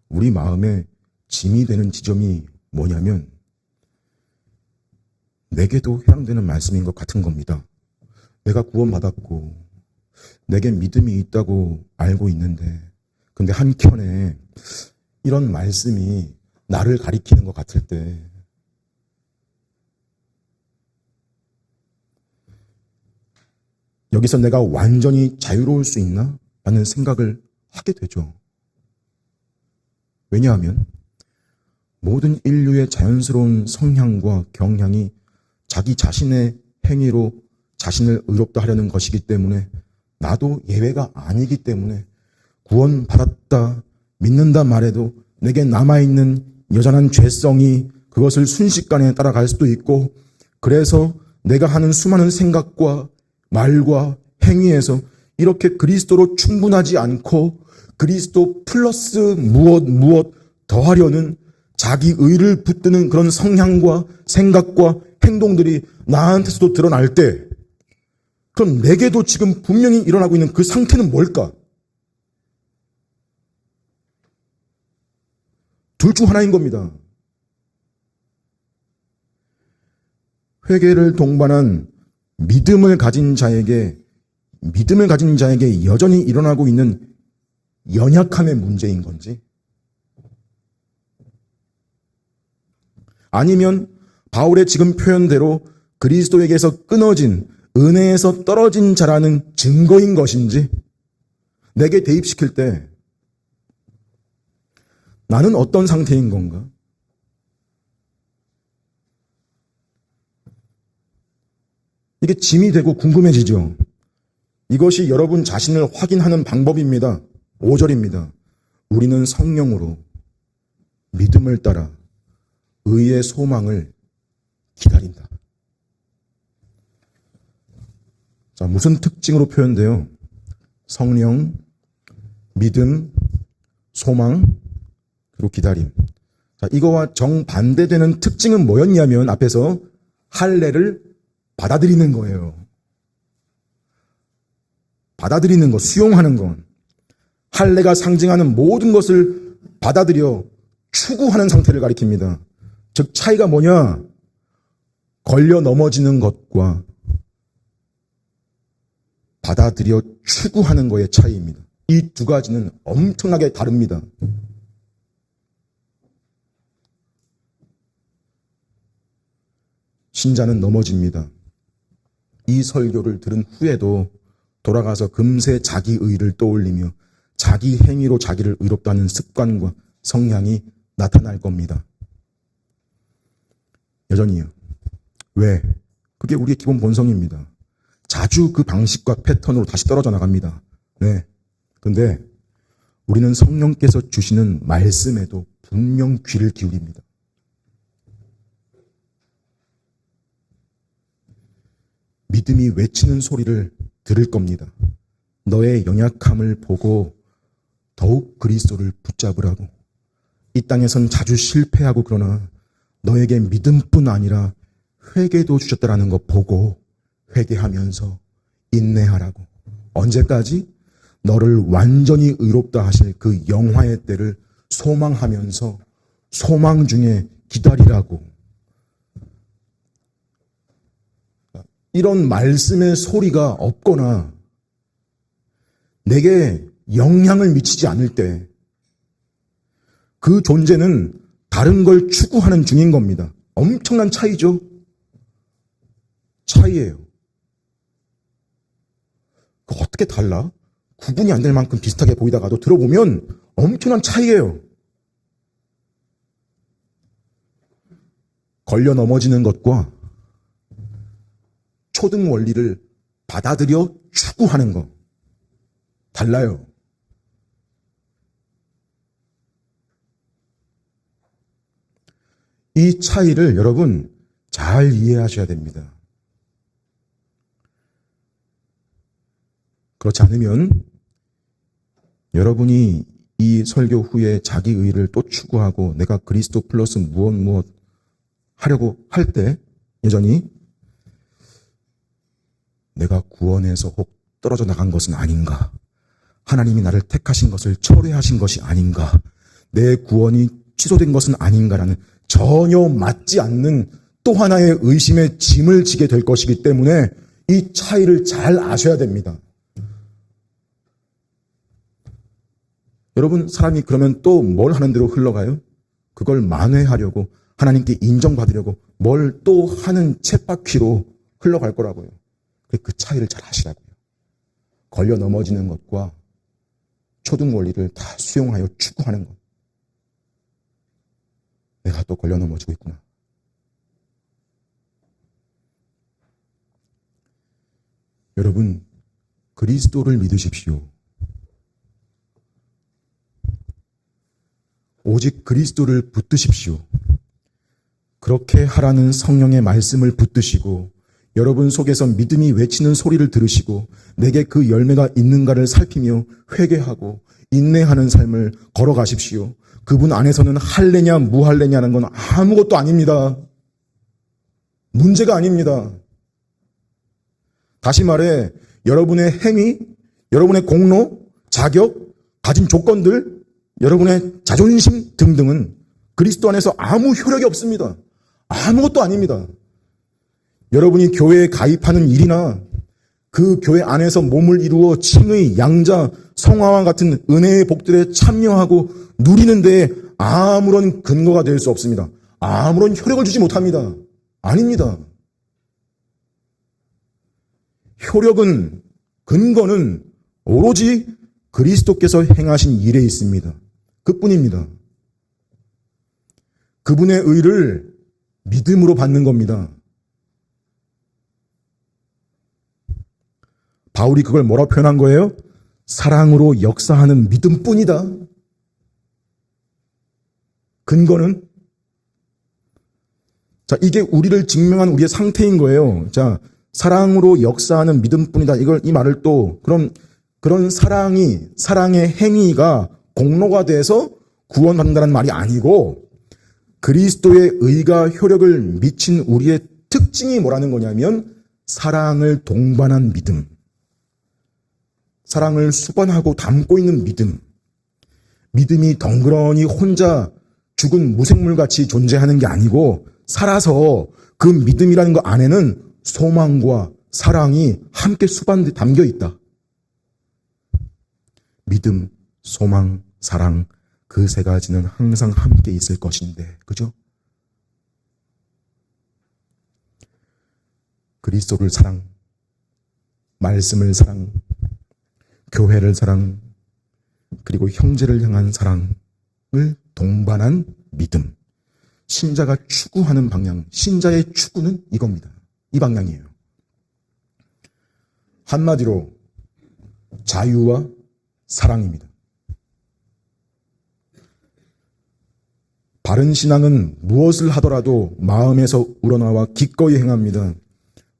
우리 마음에 짐이 되는 지점이 뭐냐면 내게도 해당되는 말씀인 것 같은 겁니다. 내가 구원받았고 내게 믿음이 있다고 알고 있는데 근데 한켠에 이런 말씀이 나를 가리키는 것 같을 때 여기서 내가 완전히 자유로울 수 있나? 라는 생각을 하게 되죠. 왜냐하면 모든 인류의 자연스러운 성향과 경향이 자기 자신의 행위로 자신을 의롭다 하려는 것이기 때문에 나도 예외가 아니기 때문에 구원받았다, 믿는다 말해도 내게 남아있는 여전한 죄성이 그것을 순식간에 따라갈 수도 있고 그래서 내가 하는 수많은 생각과 말과 행위에서 이렇게 그리스도로 충분하지 않고 그리스도 플러스 무엇 더하려는 자기 의를 붙드는 그런 성향과 생각과 행동들이 나한테서도 드러날 때 그럼 내게도 지금 분명히 일어나고 있는 그 상태는 뭘까? 둘 중 하나인 겁니다. 회개를 동반한 믿음을 가진 자에게 여전히 일어나고 있는 연약함의 문제인 건지 아니면 바울의 지금 표현대로 그리스도에게서 끊어진, 은혜에서 떨어진 자라는 증거인 것인지, 내게 대입시킬 때 나는 어떤 상태인 건가? 이게 짐이 되고 궁금해지죠. 이것이 여러분 자신을 확인하는 방법입니다. 5절입니다. 우리는 성령으로 믿음을 따라 의의 소망을 기다린다. 자, 무슨 특징으로 표현돼요? 성령, 믿음, 소망, 그리고 기다림. 자, 이거와 정반대되는 특징은 뭐였냐면 앞에서 할례를 받아들이는 거예요. 받아들이는 것, 수용하는 것. 할례가 상징하는 모든 것을 받아들여 추구하는 상태를 가리킵니다. 즉 차이가 뭐냐? 걸려 넘어지는 것과 받아들여 추구하는 것의 차이입니다. 이 두 가지는 엄청나게 다릅니다. 신자는 넘어집니다. 이 설교를 들은 후에도 돌아가서 금세 자기 의를 떠올리며 자기 행위로 자기를 의롭다는 습관과 성향이 나타날 겁니다. 여전히요. 왜? 그게 우리의 기본 본성입니다. 자주 그 방식과 패턴으로 다시 떨어져 나갑니다. 네. 근데 우리는 성령께서 주시는 말씀에도 분명 귀를 기울입니다. 믿음이 외치는 소리를 들을 겁니다. 너의 연약함을 보고 더욱 그리스도를 붙잡으라고. 이 땅에선 자주 실패하고 그러나 너에게 믿음뿐 아니라 회개도 주셨다라는 거 보고 회개하면서 인내하라고. 언제까지? 너를 완전히 의롭다 하실 그 영화의 때를 소망하면서 소망 중에 기다리라고. 이런 말씀의 소리가 없거나 내게 영향을 미치지 않을 때 그 존재는 다른 걸 추구하는 중인 겁니다. 엄청난 차이죠. 차이예요. 어떻게 달라? 구분이 안 될 만큼 비슷하게 보이다가도 들어보면 엄청난 차이예요. 걸려 넘어지는 것과 초등 원리를 받아들여 추구하는 것 달라요. 이 차이를 여러분 잘 이해하셔야 됩니다. 그렇지 않으면 여러분이 이 설교 후에 자기 의를 또 추구하고 내가 그리스도 플러스 무엇 하려고 할 때 여전히 내가 구원에서 혹 떨어져 나간 것은 아닌가? 하나님이 나를 택하신 것을 철회하신 것이 아닌가? 내 구원이 취소된 것은 아닌가라는 전혀 맞지 않는 또 하나의 의심의 짐을 지게 될 것이기 때문에 이 차이를 잘 아셔야 됩니다. 여러분, 사람이 그러면 또 뭘 하는 대로 흘러가요? 그걸 만회하려고, 하나님께 인정받으려고 뭘 또 하는 쳇바퀴로 흘러갈 거라고요. 그 차이를 잘 아시라고요. 걸려 넘어지는 것과 초등 원리를 다 수용하여 추구하는 것. 내가 또 걸려 넘어지고 있구나. 여러분, 그리스도를 믿으십시오. 오직 그리스도를 붙드십시오. 그렇게 하라는 성령의 말씀을 붙드시고 여러분 속에서 믿음이 외치는 소리를 들으시고 내게 그 열매가 있는가를 살피며 회개하고 인내하는 삶을 걸어가십시오. 그분 안에서는 할례냐 무할례냐는 건 아무것도 아닙니다. 문제가 아닙니다. 다시 말해 여러분의 행위, 여러분의 공로, 자격, 가진 조건들, 여러분의 자존심 등등은 그리스도 안에서 아무 효력이 없습니다. 아무것도 아닙니다. 여러분이 교회에 가입하는 일이나 그 교회 안에서 몸을 이루어 칭의, 양자, 성화와 같은 은혜의 복들에 참여하고 누리는 데에 아무런 근거가 될 수 없습니다. 아무런 효력을 주지 못합니다. 아닙니다. 효력은, 근거는 오로지 그리스도께서 행하신 일에 있습니다. 그뿐입니다. 그분의 의를 믿음으로 받는 겁니다. 바울이 그걸 뭐라고 표현한 거예요? 사랑으로 역사하는 믿음뿐이다. 근거는? 자, 이게 우리를 증명한 우리의 상태인 거예요. 자, 사랑으로 역사하는 믿음뿐이다. 이 말을 또, 그런 사랑의 행위가 공로가 돼서 구원받는다는 말이 아니고, 그리스도의 의가 효력을 미친 우리의 특징이 뭐라는 거냐면, 사랑을 동반한 믿음. 사랑을 수반하고 담고 있는 믿음. 믿음이 덩그러니 혼자 죽은 무생물같이 존재하는 게 아니고 살아서 그 믿음이라는 것 안에는 소망과 사랑이 함께 수반돼 담겨 있다. 믿음, 소망, 사랑 그 세 가지는 항상 함께 있을 것인데, 그죠? 그리스도를 사랑, 말씀을 사랑, 교회를 사랑, 그리고 형제를 향한 사랑을 동반한 믿음. 신자가 추구하는 방향, 신자의 추구는 이겁니다. 이 방향이에요. 한마디로 자유와 사랑입니다. 바른 신앙은 무엇을 하더라도 마음에서 우러나와 기꺼이 행합니다.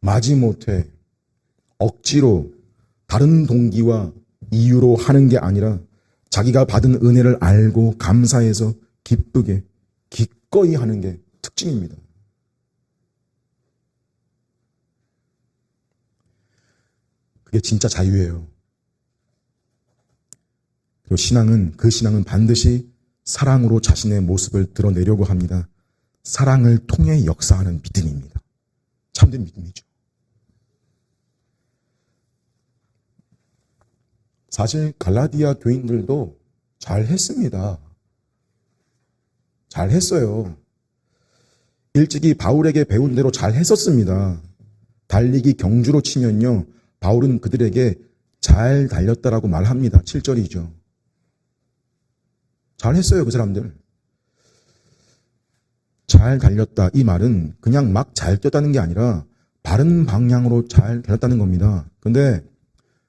마지못해 억지로 다른 동기와 이유로 하는 게 아니라 자기가 받은 은혜를 알고 감사해서 기쁘게 기꺼이 하는 게 특징입니다. 그게 진짜 자유예요. 그리고 그 신앙은 반드시 사랑으로 자신의 모습을 드러내려고 합니다. 사랑을 통해 역사하는 믿음입니다. 참된 믿음이죠. 사실 갈라디아 교인들도 잘했습니다. 잘했어요. 일찍이 바울에게 배운 대로 잘했었습니다. 달리기 경주로 치면요, 바울은 그들에게 잘 달렸다라고 말합니다. 7절이죠. 잘했어요, 그 사람들. 잘 달렸다, 이 말은 그냥 막 잘 뛰었다는 게 아니라 바른 방향으로 잘 달렸다는 겁니다. 근데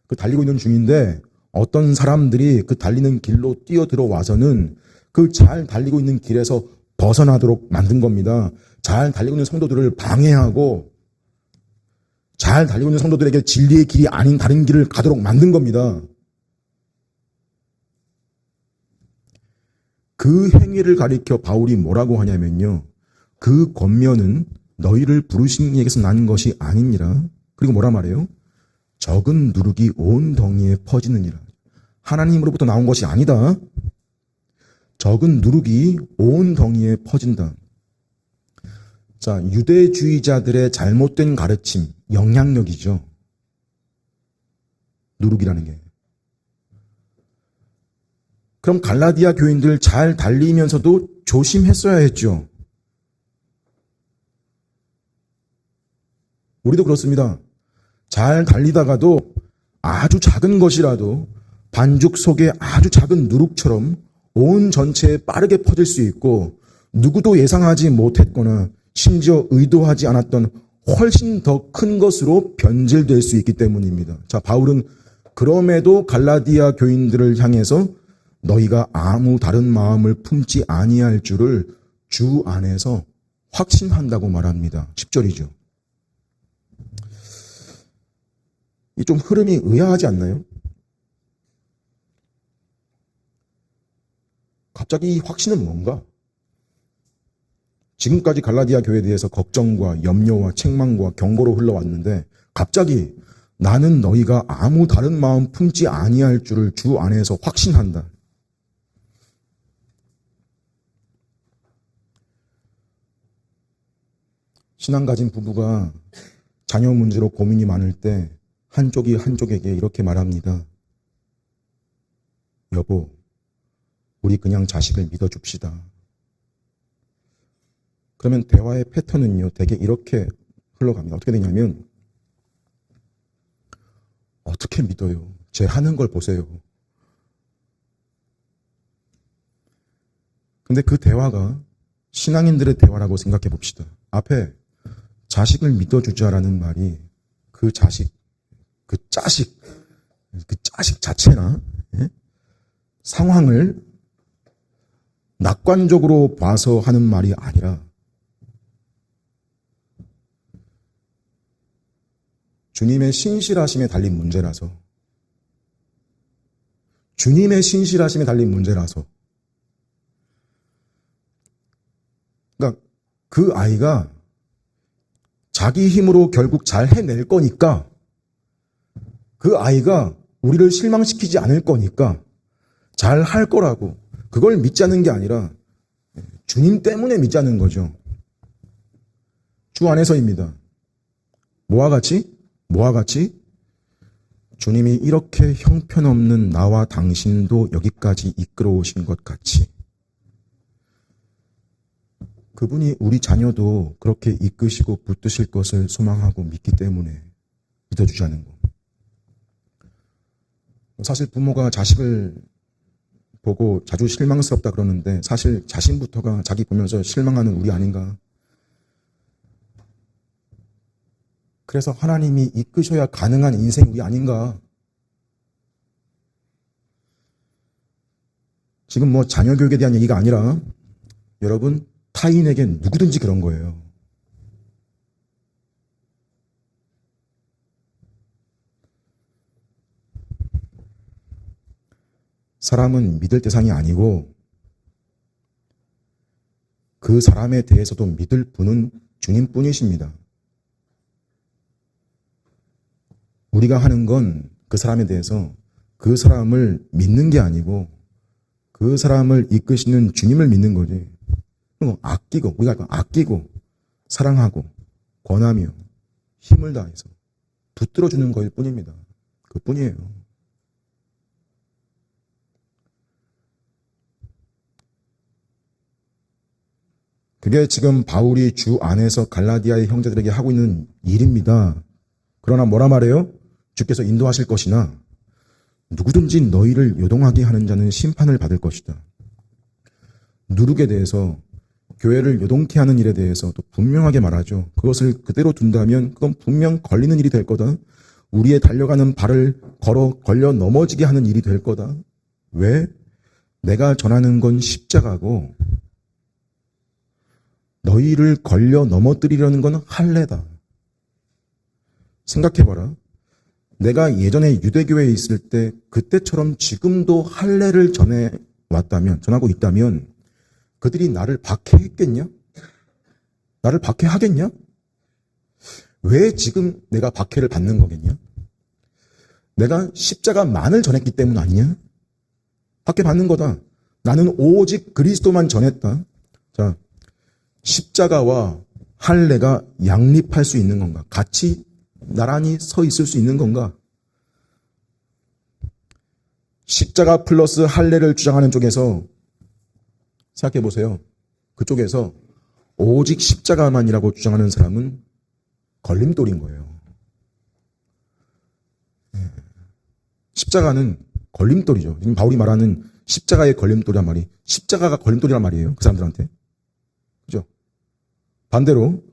그 달리고 있는 중인데 어떤 사람들이 그 달리는 길로 뛰어들어와서는 그 잘 달리고 있는 길에서 벗어나도록 만든 겁니다. 잘 달리고 있는 성도들을 방해하고 잘 달리고 있는 성도들에게 진리의 길이 아닌 다른 길을 가도록 만든 겁니다. 그 행위를 가리켜 바울이 뭐라고 하냐면요, 그 권면은 너희를 부르신 이에게서 난 것이 아니니라. 그리고 뭐라 말해요? 적은 누룩이 온 덩이에 퍼지느니라. 하나님으로부터 나온 것이 아니다. 적은 누룩이 온 덩이에 퍼진다. 자, 유대주의자들의 잘못된 가르침, 영향력이죠. 누룩이라는 게. 그럼 갈라디아 교인들 잘 달리면서도 조심했어야 했죠. 우리도 그렇습니다. 잘 달리다가도 아주 작은 것이라도 반죽 속에 아주 작은 누룩처럼 온 전체에 빠르게 퍼질 수 있고, 누구도 예상하지 못했거나 심지어 의도하지 않았던 훨씬 더 큰 것으로 변질될 수 있기 때문입니다. 자, 바울은 그럼에도 갈라디아 교인들을 향해서 너희가 아무 다른 마음을 품지 아니할 줄을 주 안에서 확신한다고 말합니다. 10절이죠. 이 좀 흐름이 의아하지 않나요? 갑자기 이 확신은 뭔가? 지금까지 갈라디아 교회에 대해서 걱정과 염려와 책망과 경고로 흘러왔는데 갑자기 나는 너희가 아무 다른 마음 품지 아니할 줄을 주 안에서 확신한다. 신앙 가진 부부가 자녀 문제로 고민이 많을 때 한쪽이 한쪽에게 이렇게 말합니다. 여보, 우리 그냥 자식을 믿어줍시다. 그러면 대화의 패턴은요, 되게 이렇게 흘러갑니다. 어떻게 되냐면, 어떻게 믿어요? 제 하는 걸 보세요. 근데 그 대화가 신앙인들의 대화라고 생각해 봅시다. 앞에 자식을 믿어주자라는 말이 그 자식, 그 자식 자체나 상황을 낙관적으로 봐서 하는 말이 아니라 주님의 신실하심에 달린 문제라서, 주님의 신실하심에 달린 문제라서, 그러니까 그 아이가 자기 힘으로 결국 잘 해낼 거니까, 그 아이가 우리를 실망시키지 않을 거니까 잘 할 거라고, 그걸 믿자는 게 아니라 주님 때문에 믿자는 거죠. 주 안에서입니다. 뭐와 같이 주님이 이렇게 형편없는 나와 당신도 여기까지 이끌어 오신 것 같이 그분이 우리 자녀도 그렇게 이끄시고 붙드실 것을 소망하고 믿기 때문에 믿어주자는 거. 사실 부모가 자식을 보고 자주 실망스럽다 그러는데 사실 자신부터가 자기 보면서 실망하는 우리 아닌가. 그래서 하나님이 이끄셔야 가능한 인생 우리 아닌가. 지금 뭐 자녀 교육에 대한 얘기가 아니라 여러분 타인에게 누구든지 그런 거예요. 사람은 믿을 대상이 아니고 그 사람에 대해서도 믿을 분은 주님뿐이십니다. 우리가 하는 건 그 사람에 대해서 그 사람을 믿는 게 아니고 그 사람을 이끄시는 주님을 믿는 거지. 아끼고, 우리가 아끼고 사랑하고 권하며 힘을 다해서 붙들어주는 거일 뿐입니다. 그뿐이에요. 그게 지금 바울이 주 안에서 갈라디아의 형제들에게 하고 있는 일입니다. 그러나 뭐라 말해요? 주께서 인도하실 것이나 누구든지 너희를 요동하게 하는 자는 심판을 받을 것이다. 누룩에 대해서, 교회를 요동케 하는 일에 대해서 또 분명하게 말하죠. 그것을 그대로 둔다면 그건 분명 걸리는 일이 될 거다. 우리의 달려가는 발을 걸려 넘어지게 하는 일이 될 거다. 왜? 내가 전하는 건 십자가고 너희를 걸려 넘어뜨리려는 건 할례다. 생각해봐라. 내가 예전에 유대교회에 있을 때 그때처럼 지금도 할례를 전하고 있다면 그들이 나를 박해했겠냐? 나를 박해하겠냐? 왜 지금 내가 박해를 받는 거겠냐? 내가 십자가만을 전했기 때문 아니냐? 박해받는 거다. 나는 오직 그리스도만 전했다. 자, 십자가와 할례가 양립할 수 있는 건가? 같이 나란히 서 있을 수 있는 건가? 십자가 플러스 할례를 주장하는 쪽에서 생각해 보세요. 그쪽에서 오직 십자가만이라고 주장하는 사람은 걸림돌인 거예요. 십자가는 걸림돌이죠. 지금 바울이 말하는 십자가의 걸림돌이란 말이 십자가가 걸림돌이란 말이에요. 그 사람들한테. 그죠? 반대로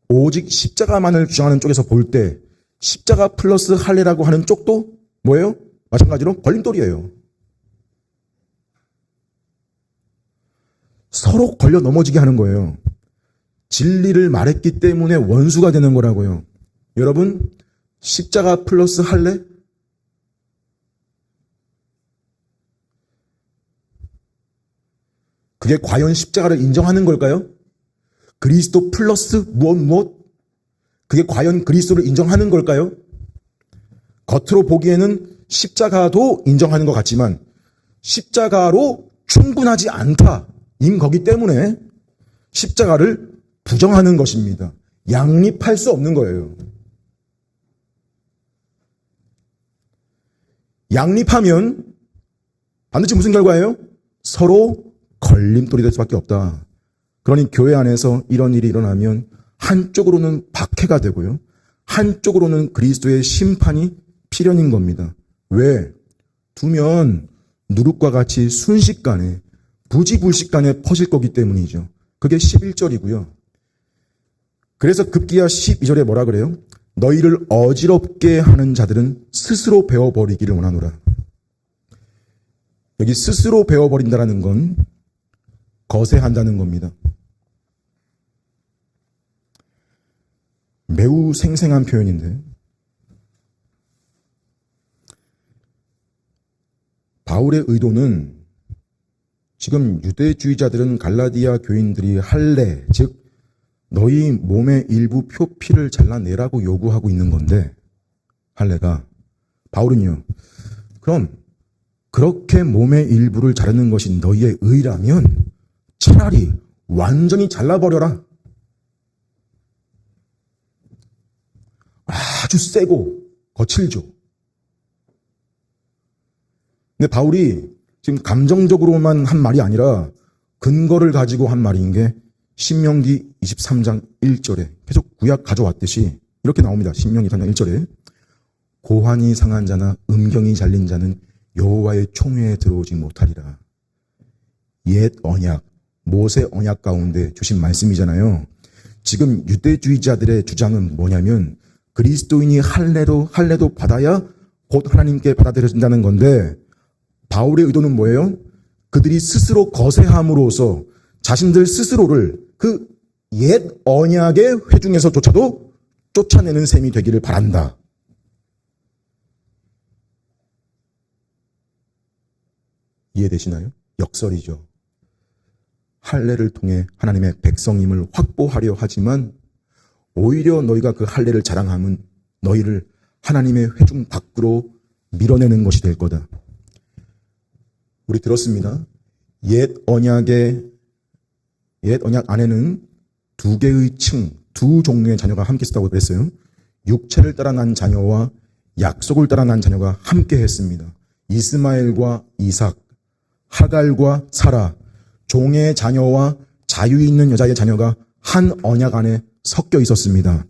오직 십자가만을 주장하는 쪽에서 볼 때 십자가 플러스 할례라고 하는 쪽도 뭐예요? 마찬가지로 걸림돌이에요. 서로 걸려 넘어지게 하는 거예요. 진리를 말했기 때문에 원수가 되는 거라고요. 여러분, 십자가 플러스 할례? 그게 과연 십자가를 인정하는 걸까요? 그리스도 플러스 무엇? 그게 과연 그리스도를 인정하는 걸까요? 겉으로 보기에는 십자가도 인정하는 것 같지만 십자가로 충분하지 않다. 인 거기 때문에 십자가를 부정하는 것입니다. 양립할 수 없는 거예요. 양립하면 반드시 무슨 결과예요? 서로 걸림돌이 될 수밖에 없다. 그러니 교회 안에서 이런 일이 일어나면 한쪽으로는 박해가 되고요. 한쪽으로는 그리스도의 심판이 필연인 겁니다. 왜? 두면 누룩과 같이 순식간에 부지불식간에 퍼질 거기 때문이죠. 그게 11절이고요. 그래서 급기야 12절에 뭐라 그래요? 너희를 어지럽게 하는 자들은 스스로 베어버리기를 원하노라. 여기 스스로 베어버린다는 건 거세한다는 겁니다. 매우 생생한 표현인데 바울의 의도는 지금 유대주의자들은 갈라디아 교인들이 할례, 즉 너희 몸의 일부 표피를 잘라내라고 요구하고 있는 건데 할례가 바울은요. 그럼 그렇게 몸의 일부를 자르는 것이 너희의 의라면 차라리 완전히 잘라버려라. 아주 세고 거칠죠. 근데 바울이 지금 감정적으로만 한 말이 아니라 근거를 가지고 한 말인 게 신명기 23장 1절에 계속 구약 가져왔듯이 이렇게 나옵니다. 신명기 23장 1절에 고환이 상한 자나 음경이 잘린 자는 여호와의 총회에 들어오지 못하리라. 옛 언약, 모세 언약 가운데 주신 말씀이잖아요. 지금 유대주의자들의 주장은 뭐냐면 그리스도인이 할례도 받아야 곧 하나님께 받아들여진다는 건데 바울의 의도는 뭐예요? 그들이 스스로 거세함으로써 자신들 스스로를 그 옛 언약의 회중에서조차도 쫓아내는 셈이 되기를 바란다. 이해되시나요? 역설이죠. 할례를 통해 하나님의 백성임을 확보하려 하지만 오히려 너희가 그 할례를 자랑함은 너희를 하나님의 회중 밖으로 밀어내는 것이 될 거다. 우리 들었습니다. 옛 언약 안에는 두 개의 두 종류의 자녀가 함께 있었다고 그랬어요. 육체를 따라 난 자녀와 약속을 따라 난 자녀가 함께 했습니다. 이스마엘과 이삭, 하갈과 사라, 종의 자녀와 자유 있는 여자의 자녀가 한 언약 안에 섞여 있었습니다.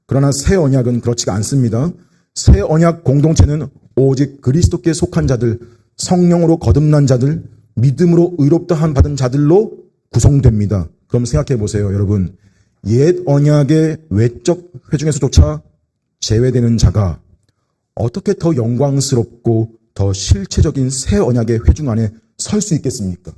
그러나 새 언약은 그렇지가 않습니다. 새 언약 공동체는 오직 그리스도께 속한 자들, 성령으로 거듭난 자들, 믿음으로 의롭다함 받은 자들로 구성됩니다. 그럼 생각해 보세요, 여러분. 옛 언약의 외적 회중에서조차 제외되는 자가 어떻게 더 영광스럽고 더 실체적인 새 언약의 회중 안에 설 수 있겠습니까?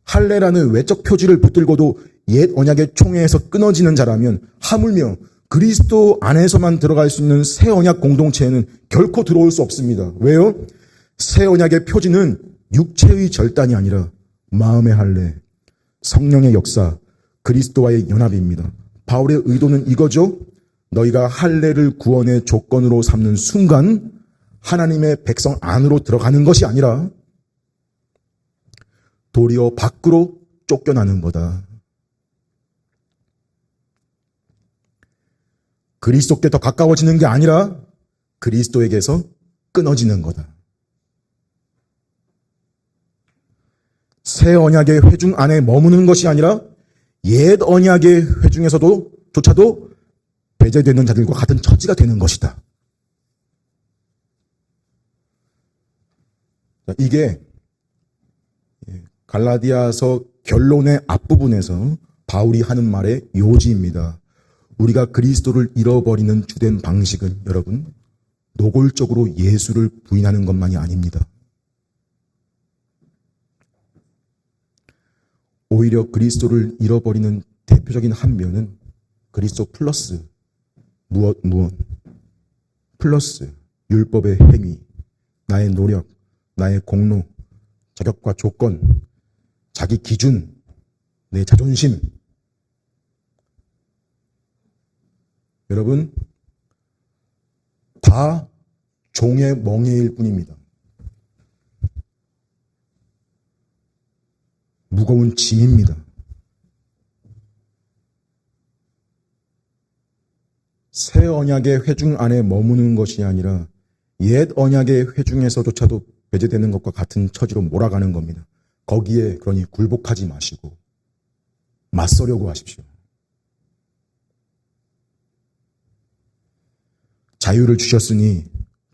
할례라는 외적 표지를 붙들고도 옛 언약의 총회에서 끊어지는 자라면 하물며 그리스도 안에서만 들어갈 수 있는 새 언약 공동체에는 결코 들어올 수 없습니다. 왜요? 새 언약의 표지는 육체의 절단이 아니라 마음의 할례, 성령의 역사, 그리스도와의 연합입니다. 바울의 의도는 이거죠. 너희가 할례를 구원의 조건으로 삼는 순간 하나님의 백성 안으로 들어가는 것이 아니라 도리어 밖으로 쫓겨나는 거다. 그리스도께 더 가까워지는 게 아니라 그리스도에게서 끊어지는 거다. 새 언약의 회중 안에 머무는 것이 아니라 옛 언약의 회중에서조차도 배제되는 자들과 같은 처지가 되는 것이다. 이게 갈라디아서 결론의 앞부분에서 바울이 하는 말의 요지입니다. 우리가 그리스도를 잃어버리는 주된 방식은 여러분 노골적으로 예수를 부인하는 것만이 아닙니다. 오히려 그리스도를 잃어버리는 대표적인 한 면은 그리스도 플러스 무엇 플러스 율법의 행위, 나의 노력, 나의 공로, 자격과 조건, 자기 기준, 내 자존심. 여러분 다 종의 멍에일 뿐입니다. 무거운 짐입니다. 새 언약의 회중 안에 머무는 것이 아니라 옛 언약의 회중에서조차도 배제되는 것과 같은 처지로 몰아가는 겁니다. 거기에 그러니 굴복하지 마시고 맞서려고 하십시오. 자유를 주셨으니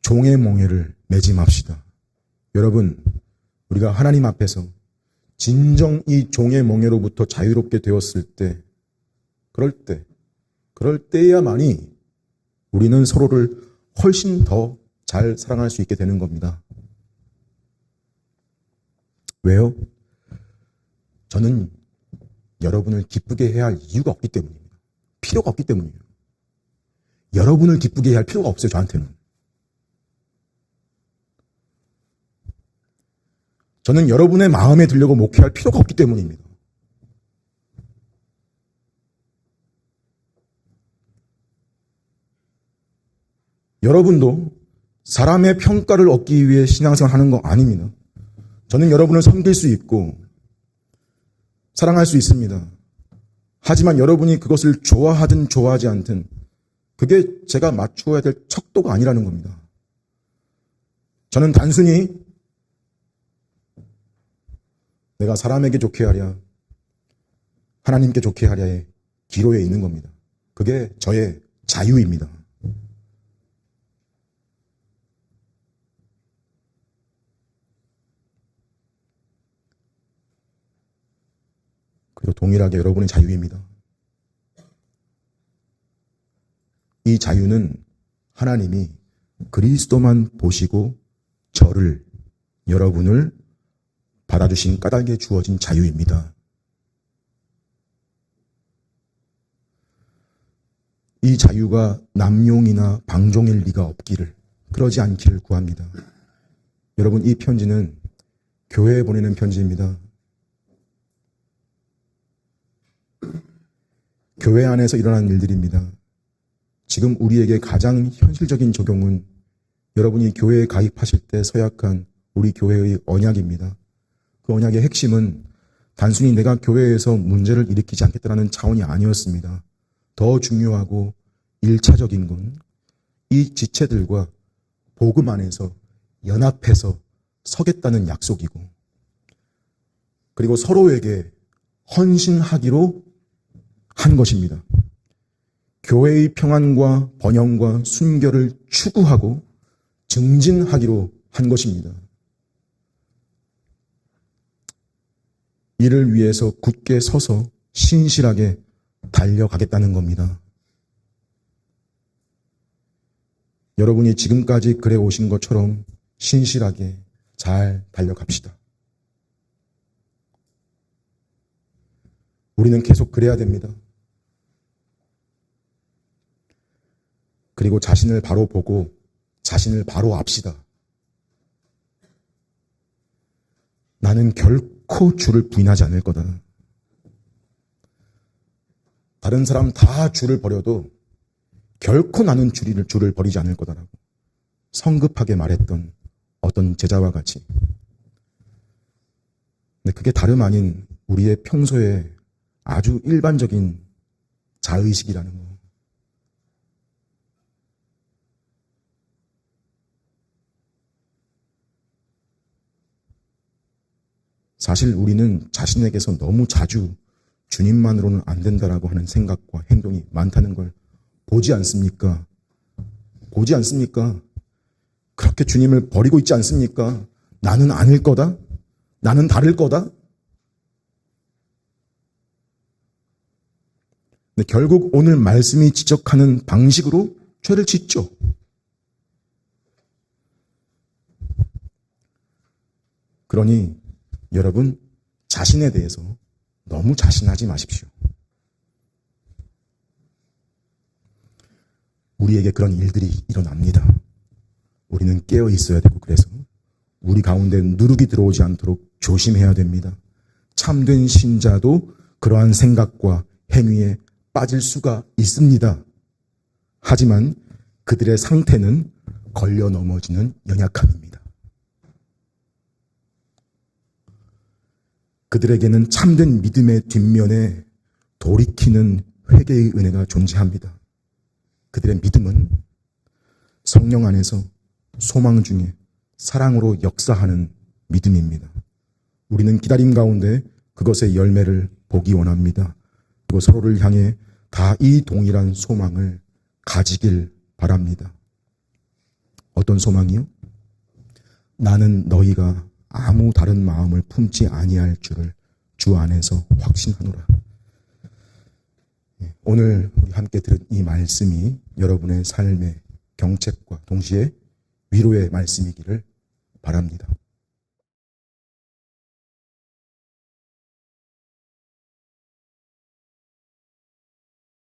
종의 멍에를 매지 맙시다. 여러분, 우리가 하나님 앞에서 진정 이 종의 멍에로부터 자유롭게 되었을 때, 그럴 때야만이 우리는 서로를 훨씬 더 잘 사랑할 수 있게 되는 겁니다. 왜요? 저는 여러분을 기쁘게 해야 할 이유가 없기 때문입니다. 필요가 없기 때문이에요. 여러분을 기쁘게 해야 할 필요가 없어요, 저한테는. 저는 여러분의 마음에 들려고 목회할 필요가 없기 때문입니다. 여러분도 사람의 평가를 얻기 위해 신앙생활 하는 거 아닙니다. 저는 여러분을 섬길 수 있고 사랑할 수 있습니다. 하지만 여러분이 그것을 좋아하든 좋아하지 않든 그게 제가 맞추어야 될 척도가 아니라는 겁니다. 저는 단순히 내가 사람에게 좋게 하랴, 하나님께 좋게 하랴의 기로에 있는 겁니다. 그게 저의 자유입니다. 그리고 동일하게 여러분의 자유입니다. 이 자유는 하나님이 그리스도만 보시고 여러분을 받아주신 까닭에 주어진 자유입니다. 이 자유가 남용이나 방종일 리가 없기를, 그러지 않기를 구합니다. 여러분, 이 편지는 교회에 보내는 편지입니다. 교회 안에서 일어난 일들입니다. 지금 우리에게 가장 현실적인 적용은 여러분이 교회에 가입하실 때 서약한 우리 교회의 언약입니다. 그 언약의 핵심은 단순히 내가 교회에서 문제를 일으키지 않겠다는 차원이 아니었습니다. 더 중요하고 1차적인 건 이 지체들과 복음 안에서 연합해서 서겠다는 약속이고, 그리고 서로에게 헌신하기로 한 것입니다. 교회의 평안과 번영과 순결을 추구하고 증진하기로 한 것입니다. 이를 위해서 굳게 서서 신실하게 달려가겠다는 겁니다. 여러분이 지금까지 그래 오신 것처럼 신실하게 잘 달려갑시다. 우리는 계속 그래야 됩니다. 그리고 자신을 바로 보고 자신을 바로 압시다. 나는 결코 주를 부인하지 않을 거다. 다른 사람 다 주를 버려도 결코 나는 주를 버리지 않을 거다라고 성급하게 말했던 어떤 제자와 같이. 근데 그게 다름 아닌 우리의 평소에 아주 일반적인 자의식이라는 거. 사실 우리는 자신에게서 너무 자주 주님만으로는 안 된다라고 하는 생각과 행동이 많다는 걸 보지 않습니까? 보지 않습니까? 그렇게 주님을 버리고 있지 않습니까? 나는 아닐 거다? 나는 다를 거다? 근데 결국 오늘 말씀이 지적하는 방식으로 죄를 짓죠. 그러니 여러분, 자신에 대해서 너무 자신하지 마십시오. 우리에게 그런 일들이 일어납니다. 우리는 깨어 있어야 되고, 그래서 우리 가운데 누룩이 들어오지 않도록 조심해야 됩니다. 참된 신자도 그러한 생각과 행위에 빠질 수가 있습니다. 하지만 그들의 상태는 걸려 넘어지는 연약함입니다. 그들에게는 참된 믿음의 뒷면에 돌이키는 회개의 은혜가 존재합니다. 그들의 믿음은 성령 안에서 소망 중에 사랑으로 역사하는 믿음입니다. 우리는 기다림 가운데 그것의 열매를 보기 원합니다. 그리고 서로를 향해 다 이 동일한 소망을 가지길 바랍니다. 어떤 소망이요? 나는 너희가 아무 다른 마음을 품지 아니할 줄을 주 안에서 확신하노라. 오늘 우리 함께 들은 이 말씀이 여러분의 삶의 경책과 동시에 위로의 말씀이기를 바랍니다.